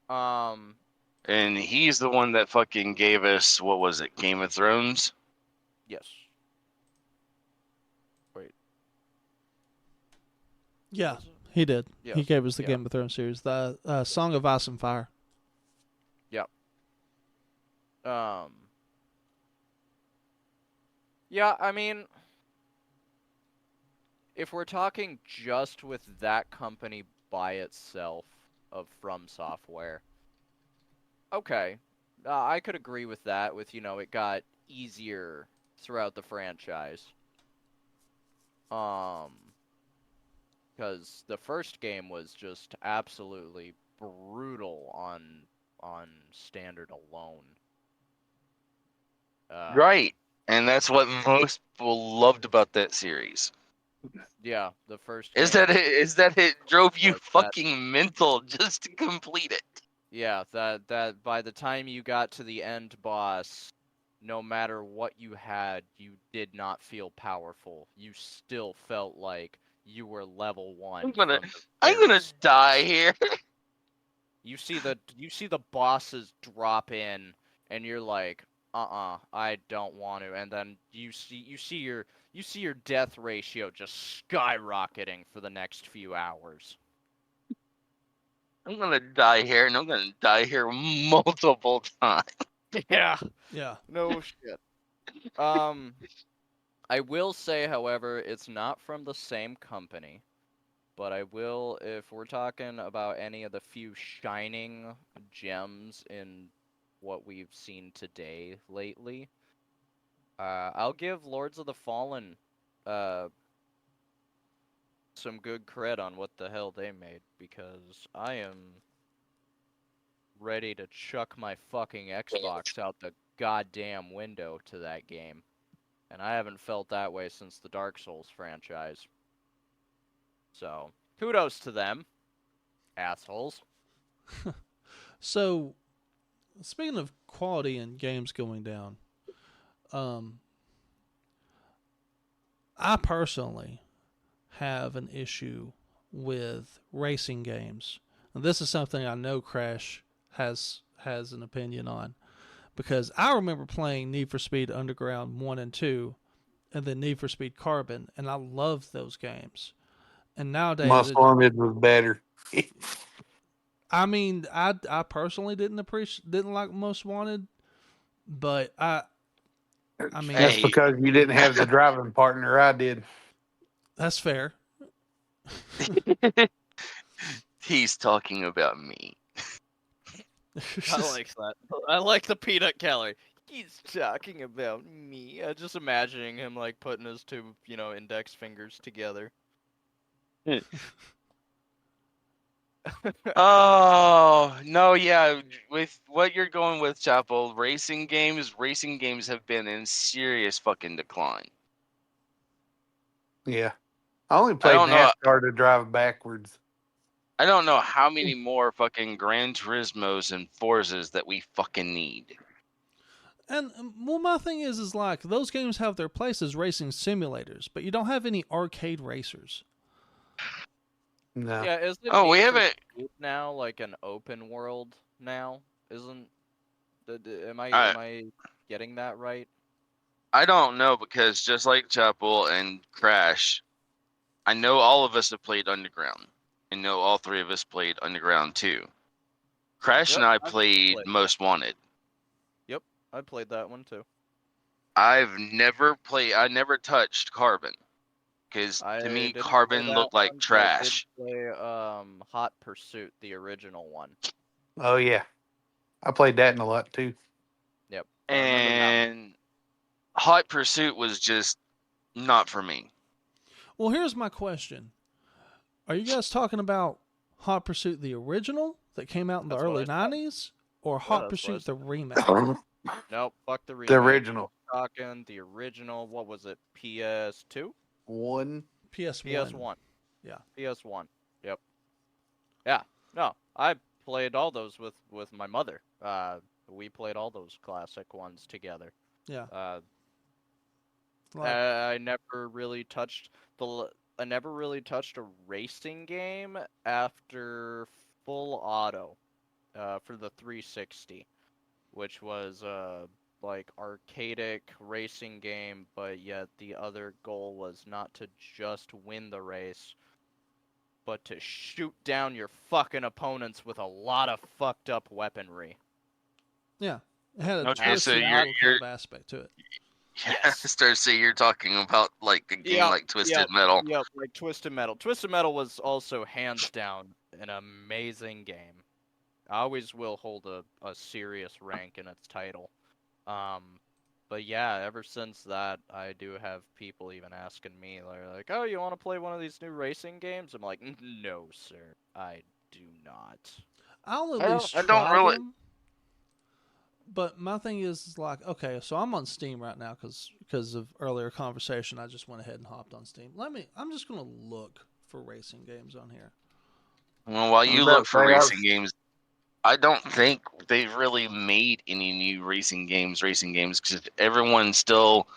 S3: And he's the one that fucking gave us, what was it, Game of Thrones?
S4: Yes. Wait.
S2: Yeah, he did. Yes. He gave us the Game of Thrones series, the Song of Ice and Fire.
S4: Yep. Yeah, I mean, if we're talking just with that company by itself of From Software, okay, I could agree with that. With it got easier throughout the franchise. Because the first game was just absolutely brutal on standard alone.
S3: Right. And that's what most people loved about that series.
S4: Yeah, the first
S3: Is
S4: game.
S3: is that it drove you
S4: Like that.
S3: fucking mental just to complete it.
S4: Yeah, that by the time you got to the end boss, no matter what you had, you did not feel powerful. You still felt like you were level 1
S3: I'm gonna
S4: from the
S3: I'm
S4: very
S3: gonna
S4: start.
S3: die here.
S4: You see the bosses drop in, and you're like, I don't want to. And then you see your death ratio just skyrocketing for the next few hours.
S3: I'm gonna die here, and I'm gonna die here multiple times.
S4: Yeah.
S2: Yeah.
S4: No shit. I will say, however, it's not from the same company. But I will, if we're talking about any of the few shining gems in what we've seen today lately, I'll give Lords of the Fallen some good cred on what the hell they made, because I am ready to chuck my fucking Xbox out the goddamn window to that game. And I haven't felt that way since the Dark Souls franchise. So, kudos to them, assholes.
S2: So, speaking of quality in games going down, I personally have an issue with racing games. And this is something I know Crash has an opinion on, because I remember playing Need for Speed Underground 1 and 2 and then Need for Speed Carbon, and I loved those games. And nowadays
S1: Most Wanted was better.
S2: I mean, I personally didn't like Most Wanted, but I mean,
S1: That's
S3: Hey.
S1: because you didn't have the driving partner I did.
S2: that's fair.
S3: He's talking about me.
S4: I like that. I like the peanut gallery. He's talking about me. Just imagining him like putting his two, index fingers together.
S3: Oh no, yeah. With what you're going with, Chapel, racing games have been in serious fucking decline.
S1: Yeah. I only
S3: I
S1: played
S3: don't know.
S1: NASCAR to drive backwards.
S3: I don't know how many more fucking Gran Turismos and Forzas that we fucking need.
S2: And well, my thing is like those games have their place as racing simulators, but you don't have any arcade racers.
S1: No.
S4: Yeah, isn't
S3: Oh, we
S4: Need for
S3: haven't.
S4: Speed now like an open world now? Isn't am
S3: I
S4: I getting that right?
S3: I don't know, because just like Chapel and Crash, I know all of us have played Underground. I know all three of us played Underground too. Crash
S4: Yep,
S3: and I
S4: I've
S3: played
S4: played
S3: Most Wanted.
S4: Yep, I played that one too.
S3: I never touched Carbon, because
S4: I
S3: to me
S4: didn't play
S3: Carbon
S4: that
S3: looked like
S4: one, but I did
S3: trash.
S4: play Hot Pursuit, the original one.
S1: Oh, yeah. I played that in a lot, too.
S4: Yep. I remember that one.
S3: And Hot Pursuit was just not for me.
S2: Well, here's my question: are you guys talking about Hot Pursuit the original that came out in the
S4: That's what
S2: early
S4: I said.
S2: '90s, or
S4: Yeah,
S2: Hot
S4: that's what I
S2: Pursuit the
S4: said.
S2: remake?
S4: Nope, fuck the remake.
S1: The original.
S4: Talking the original. What was it? PS2?
S1: One.
S2: PS1.
S4: PS1.
S2: Yeah.
S4: PS1. Yep. Yeah. No, I played all those with my mother. We played all those classic ones together.
S2: Yeah.
S4: I never really touched a racing game after Full Auto, for the 360, which was like arcadic racing game, but yet the other goal was not to just win the race, but to shoot down your fucking opponents with a lot of fucked up weaponry.
S2: Yeah. It had a
S3: Okay,
S2: twist
S3: so
S2: and
S3: you're
S2: kind of aspect to it.
S3: Yes. Start say you're talking about like a game like Twisted Metal.
S4: Yep, like Twisted Metal. Twisted Metal was also hands down an amazing game. I always will hold a serious rank in its title. But yeah, ever since that, I do have people even asking me, like, "Oh, you want to play one of these new racing games?" I'm like, "No, sir, I do not."
S2: I'll at
S3: I
S2: least
S3: don't. I don't
S2: try
S3: really.
S2: them. But my thing is like, okay, so I'm on Steam right now because of earlier conversation. I just went ahead and hopped on Steam. I'm just gonna look for racing games on here.
S3: Well, while
S1: I was
S3: you
S1: about
S3: look
S1: to
S3: for
S1: say,
S3: racing games, I don't think they've really made any new racing games. Because everyone's still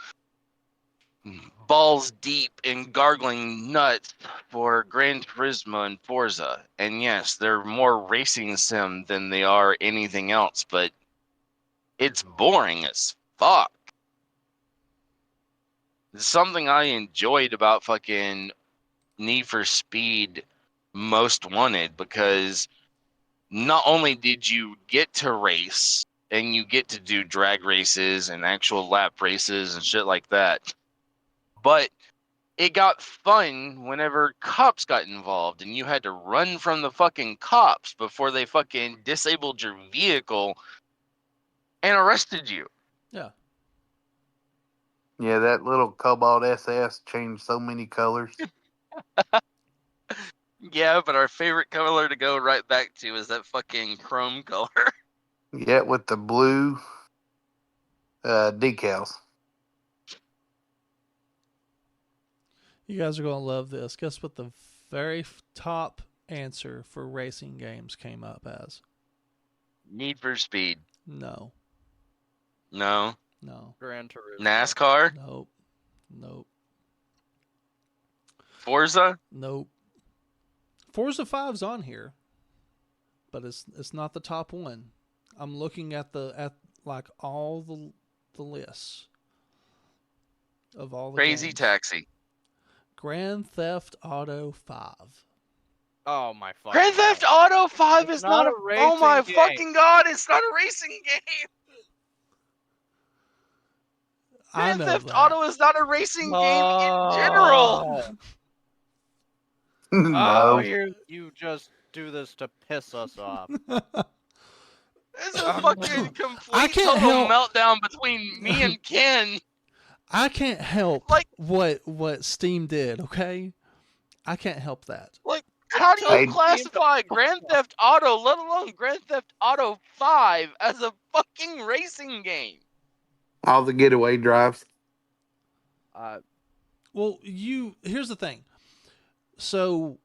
S3: balls deep in gargling nuts for Gran Turismo and Forza. And yes, they're more racing sim than they are anything else, but it's boring as fuck. Something I enjoyed about fucking Need for Speed Most Wanted, because not only did you get to race and you get to do drag races and actual lap races and shit like that, but it got fun whenever cops got involved and you had to run from the fucking cops before they fucking disabled your vehicle and arrested you.
S2: Yeah.
S1: yeah, that little Cobalt SS changed so many colors.
S3: Yeah, but our favorite color to go right back to is that fucking chrome color.
S1: Yeah, with the blue decals.
S2: You guys are gonna love this. Guess what the very top answer for racing games came up as?
S3: Need for Speed.
S2: No.
S3: No.
S2: No.
S4: Gran Turismo.
S3: NASCAR.
S2: Nope. Nope.
S3: Forza.
S2: Nope. Forza 5's on here, but it's not the top one. I'm looking at like all the lists of all the
S3: Crazy
S2: games.
S3: Taxi.
S2: Grand Theft Auto 5.
S4: Oh my fucking
S3: Grand Theft
S4: God.
S3: Auto 5
S4: It's
S3: is not a.
S4: racing
S3: Oh my
S4: game.
S3: fucking god, it's not a racing game!
S2: I
S3: Grand
S2: know
S3: Theft
S2: that.
S3: Auto is not a racing game in general!
S1: No.
S4: You just do this to piss us off.
S3: It's a fucking
S2: I
S3: complete
S2: can't
S3: total
S2: help-
S3: meltdown between me and Ken.
S2: I can't help
S3: Like-
S2: what Steam did, okay? I can't help that.
S3: Like, how do you
S1: I-
S3: classify Grand Theft Auto, let alone Grand Theft Auto 5, as a fucking racing game?
S1: All the getaway drives.
S2: Well, here's the thing. So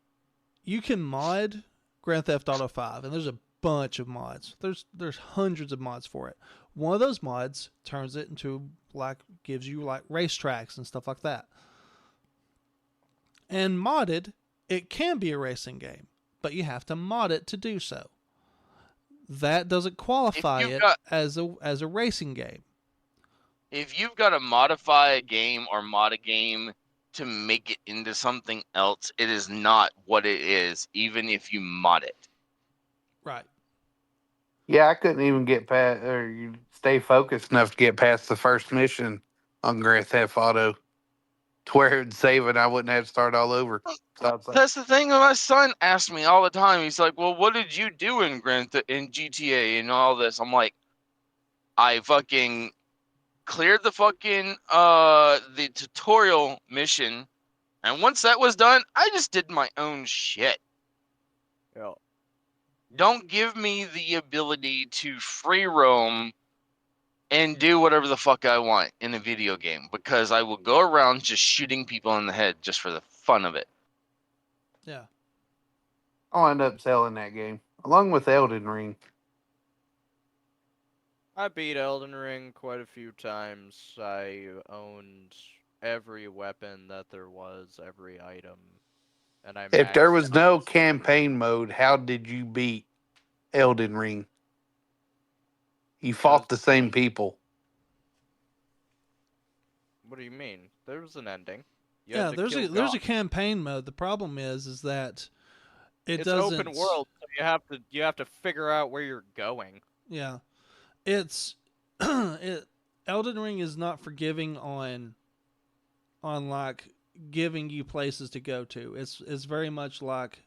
S2: you can mod Grand Theft Auto 5, and there's a bunch of mods. There's hundreds of mods for it. One of those mods turns it into gives you like racetracks and stuff like that. And modded, it can be a racing game, but you have to mod it to do so. That doesn't qualify it as a racing game.
S3: If you've got to modify a game or mod a game to make it into something else, it is not what it is, even if you mod it.
S2: Right.
S1: Yeah, I couldn't even get past, or you stay focused enough to get past the first mission on Grand Theft Auto to where it'd save and I wouldn't have to start all over. So I was like,
S3: That's the thing. My son asks me all the time. He's like, "Well, what did you do in in GTA and all this?" I'm like, "I fucking cleared the fucking the tutorial mission, and once that was done, I just did my own shit.
S4: Yeah.
S3: Don't give me the ability to free roam and do whatever the fuck I want in a video game, because I will go around just shooting people in the head just for the fun of it."
S2: Yeah.
S1: I'll end up selling that game along with Elden Ring.
S4: I beat Elden Ring quite a few times. I owned every weapon that there was, every item, and I
S1: If there
S4: maxed
S1: was
S4: out
S1: no
S4: the
S1: campaign mode, how did you beat Elden Ring? You fought the same people.
S4: What do you mean? There was an ending. You
S2: Yeah,
S4: had to kill
S2: there's a
S4: God.
S2: campaign mode. The problem is that
S4: It's
S2: doesn't
S4: open world, so you have to figure out where you're going.
S2: Yeah. It's Elden Ring is not forgiving on like giving you places to go to. It's very much like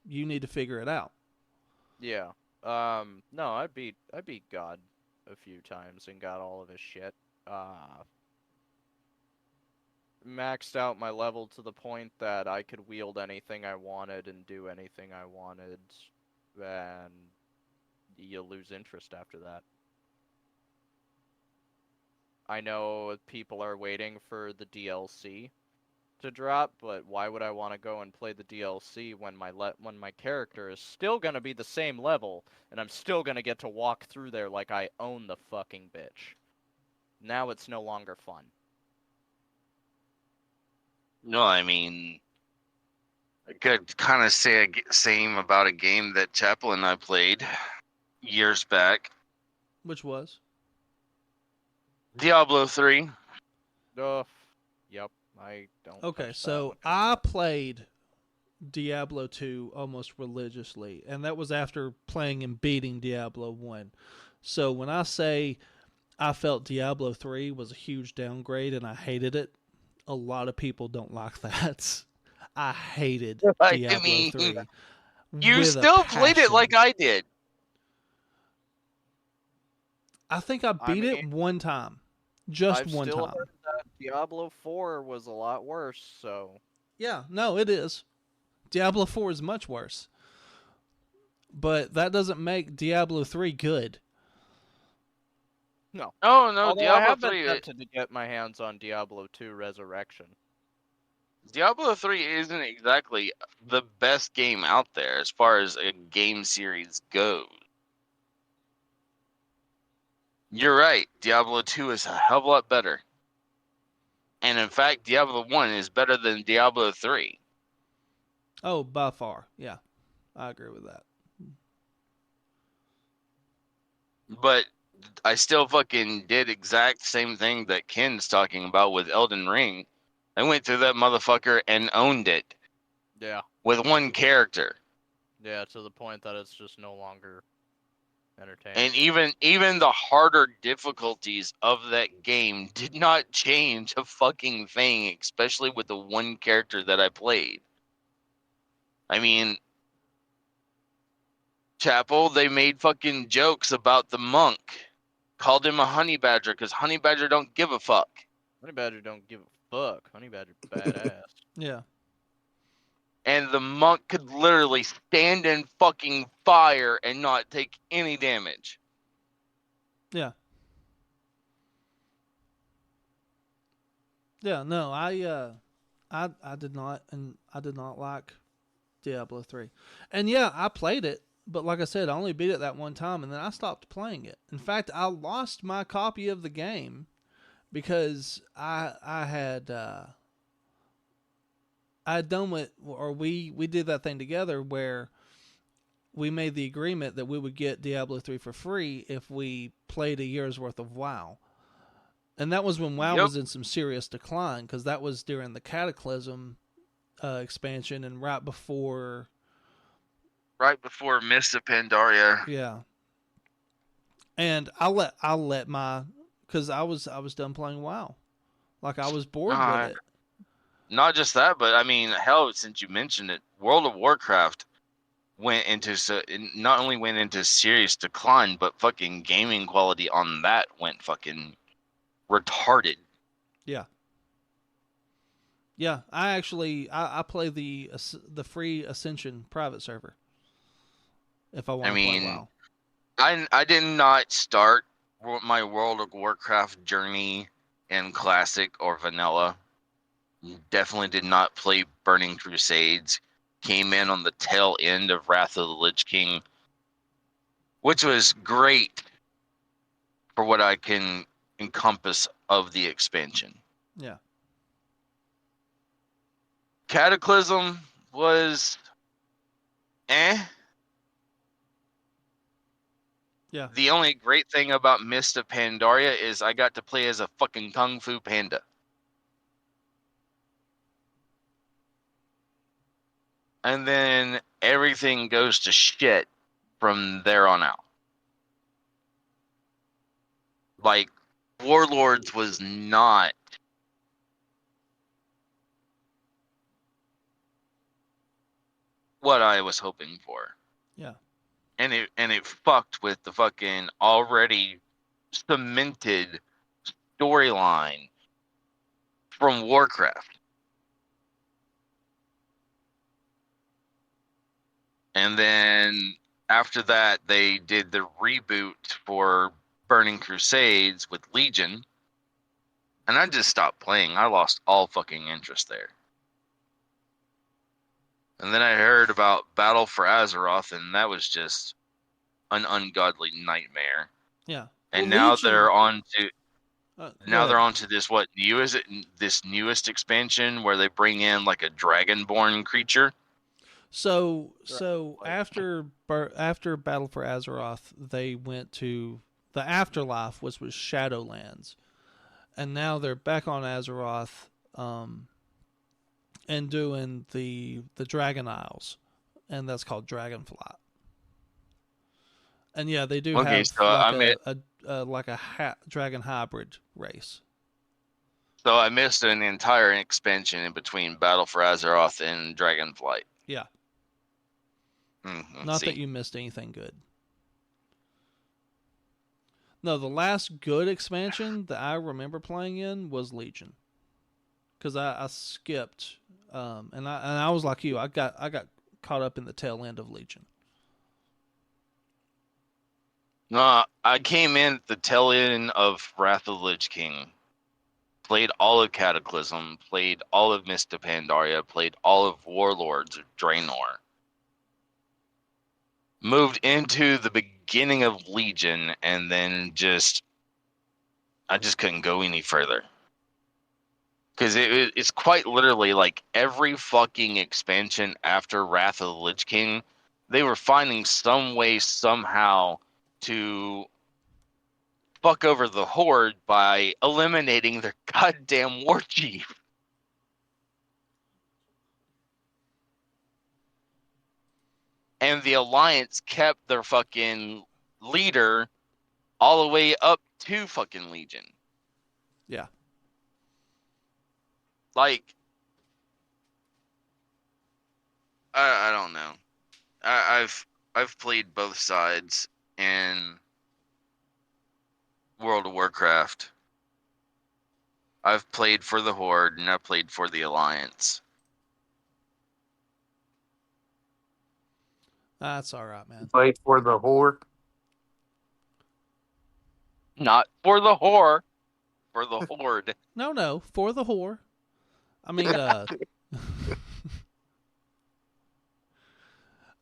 S2: you need to figure it out.
S4: Yeah. No, I beat God a few times and got all of his shit. maxed out my level to the point that I could wield anything I wanted and do anything I wanted, and you lose interest after that. I know people are waiting for the DLC to drop, but why would I want to go and play the DLC when my character is still gonna be the same level, and I'm still gonna get to walk through there like I own the fucking bitch? Now it's no longer fun.
S3: No, I mean, I could kind of say same about a game that Chapel and I played years back.
S2: Which was?
S3: Diablo 3.
S4: Ugh. Yep. I don't.
S2: Okay,
S4: touch that
S2: so
S4: one.
S2: I played Diablo 2 almost religiously, and that was after playing and beating Diablo 1. So when I say I felt Diablo 3 was a huge downgrade and I hated it, a lot of people don't like that. I hated
S3: I
S2: Diablo
S3: mean,
S2: 3.
S3: You
S2: with a
S3: still played it like
S2: passion.
S3: I did.
S2: I think I beat it one time. Just
S4: I've
S2: one
S4: still
S2: time.
S4: heard that Diablo 4 was a lot worse, so.
S2: Yeah, no, it is. Diablo 4 is much worse. But that doesn't make Diablo 3 good.
S4: No.
S3: Oh no,
S4: Although
S3: Diablo
S4: I have been
S3: 3.
S4: tempted to get my hands on Diablo 2 Resurrection.
S3: Diablo 3 isn't exactly the best game out there as far as a game series goes. You're right. Diablo 2 is a hell of a lot better. And in fact, Diablo 1 is better than Diablo 3.
S2: Oh, by far. Yeah. I agree with that.
S3: But I still fucking did exact same thing that Ken's talking about with Elden Ring. I went through that motherfucker and owned it
S4: Yeah.
S3: with one character.
S4: Yeah, to the point that it's just no longer entertaining.
S3: And even the harder difficulties of that game did not change a fucking thing, especially with the one character that I played. I mean, Chapel, they made fucking jokes about the monk. Called him a honey badger because honey badger don't give a fuck.
S4: Honey Badger don't give a fuck. Honey Badger badass.
S2: Yeah.
S3: And the monk could literally stand in fucking fire and not take any damage.
S2: Yeah. Yeah, no, I did not, and I did not like Diablo 3. And yeah, I played it, but like I said, I only beat it that one time and then I stopped playing it. In fact, I lost my copy of the game because I had done what, or we did that thing together where we made the agreement that we would get Diablo 3 for free if we played a year's worth of WoW. And that was when WoW was in some serious decline, because that was during the Cataclysm expansion and right before
S3: Mist of Pandaria.
S2: Yeah. And I let my, because I was done playing WoW, like I was bored with it.
S3: Not just that, but I mean, hell, since you mentioned it, World of Warcraft not only went into serious decline, but fucking gaming quality on that went fucking retarded.
S2: Yeah. Yeah, I play the free Ascension private server. If I want to play WoW.
S3: I did not start my World of Warcraft journey in Classic or Vanilla. Definitely did not play Burning Crusades. Came in on the tail end of Wrath of the Lich King, which was great for what I can encompass of the expansion.
S2: Yeah.
S3: Cataclysm was eh.
S2: Yeah.
S3: The only great thing about Mist of Pandaria is I got to play as a fucking Kung Fu Panda. And then everything goes to shit from there on out. Like, Warlords was not what I was hoping for.
S2: Yeah.
S3: And it fucked with the fucking already cemented storyline from Warcraft. And then after that, they did the reboot for Burning Crusades with Legion. And I just stopped playing. I lost all fucking interest there. And then I heard about Battle for Azeroth, and that was just an ungodly nightmare.
S2: Yeah.
S3: And
S2: Well,
S3: now
S2: Legion-
S3: they're on to
S2: Go
S3: now they're
S2: ahead.
S3: on to this this newest expansion where they bring in like a dragonborn creature.
S2: So
S4: Like-
S2: after Battle for Azeroth, they went to the Afterlife, which was Shadowlands, and now they're back on Azeroth, and doing the Dragon Isles, and that's called Dragonflight. And yeah, they do
S3: Okay,
S2: have
S3: so
S2: like a dragon hybrid race.
S3: So I missed an entire expansion in between Battle for Azeroth and Dragonflight.
S2: Yeah.
S3: Let's
S2: Not
S3: see.
S2: that you missed anything good. No, the last good expansion that I remember playing in was Legion, because I skipped, and I was like you. I got caught up in the tail end of Legion.
S3: No, I came in at the tail end of Wrath of the Lich King. Played all of Cataclysm, played all of Mist of Pandaria, played all of Warlords of Draenor. Moved into the beginning of Legion, and then I just couldn't go any further. Because it's quite literally like every fucking expansion after Wrath of the Lich King, they were finding some way, somehow, to fuck over the Horde by eliminating their goddamn war chief. And the Alliance kept their fucking leader all the way up to fucking Legion.
S2: Yeah.
S3: Like, I don't know. I've played both sides in World of Warcraft. I've played for the Horde and I've played for the Alliance.
S2: That's all right, man.
S1: Play for the whore.
S3: Not for the whore, for the Horde.
S2: No, for the whore. I mean,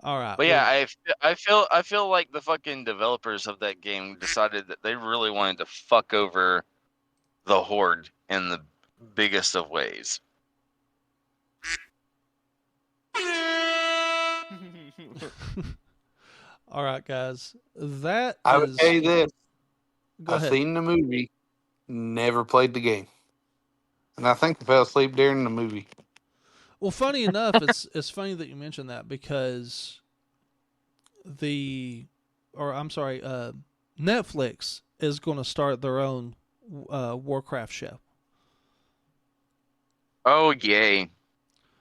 S2: all right.
S3: But yeah, I feel like the fucking developers of that game decided that they really wanted to fuck over the Horde in the biggest of ways.
S2: All right, guys. That
S1: I would
S2: is.
S1: tell you this.
S2: Go
S1: I've
S2: ahead.
S1: seen the movie, never played the game. And I think I fell asleep during the movie.
S2: Well, funny enough, it's funny that you mentioned that, because Netflix is going to start their own Warcraft show.
S3: Oh yay!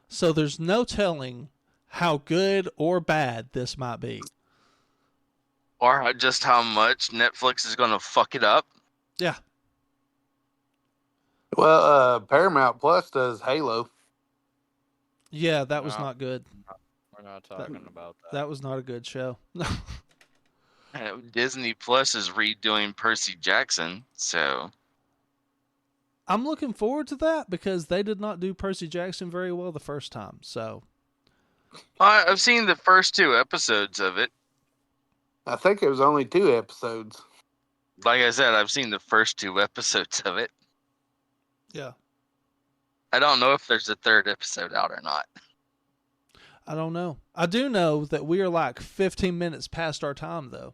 S2: So there's no telling how good or bad this might be.
S3: Or just how much Netflix is gonna fuck it up.
S2: Yeah.
S1: Well, Paramount Plus does Halo.
S2: Yeah, that was
S4: No.
S2: not good.
S4: We're not talking about that.
S2: That was not a good show.
S3: Disney Plus is redoing Percy Jackson, so
S2: I'm looking forward to that, because they did not do Percy Jackson very well the first time. So
S3: I've seen the first 2 episodes of it.
S1: I think it was only 2 episodes.
S3: Like I said, I've seen the first 2 episodes of it.
S2: yeah,
S3: I don't know if there's a 3rd episode out or not.
S2: I don't know. I do know that we are like 15 minutes past our time, though.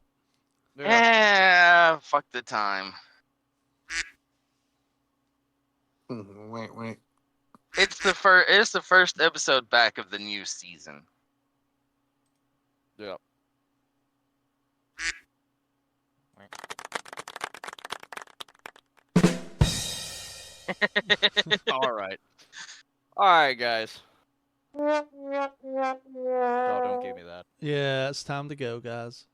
S3: Yeah, fuck the time.
S1: Wait.
S3: It's the first episode back of the new season.
S4: Yep. All right. All right, guys. Oh, don't give me that.
S2: Yeah, it's time to go, guys.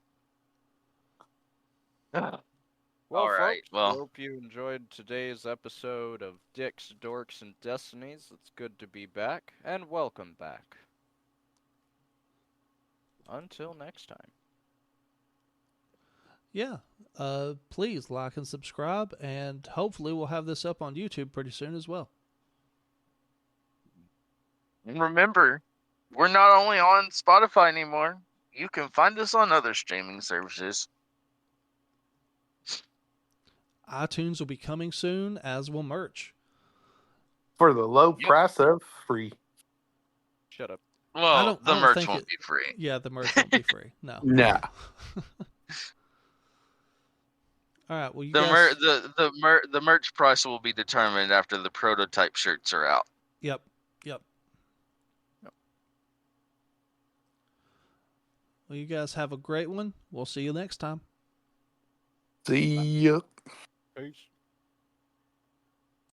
S4: Well,
S3: All right,
S4: folks,
S3: well.
S4: we hope you enjoyed today's episode of Dicks, Dorks, and Destinies. It's good to be back, and welcome back. Until next time.
S2: Yeah. Please like and subscribe, and hopefully we'll have this up on YouTube pretty soon as well.
S3: And remember, we're not only on Spotify anymore. You can find us on other streaming services.
S2: iTunes will be coming soon, as will merch.
S1: For the low
S3: Yep.
S1: price of free.
S4: Shut up.
S3: Well, the
S2: I don't
S3: merch
S2: think
S3: won't be free.
S2: Yeah, the merch won't be free. No.
S1: Nah.
S2: All right. Well, you
S3: The
S2: guys.
S3: the merch price will be determined after the prototype shirts are out.
S2: Yep. Well, you guys have a great one. We'll see you next time.
S1: See ya.
S4: Peace.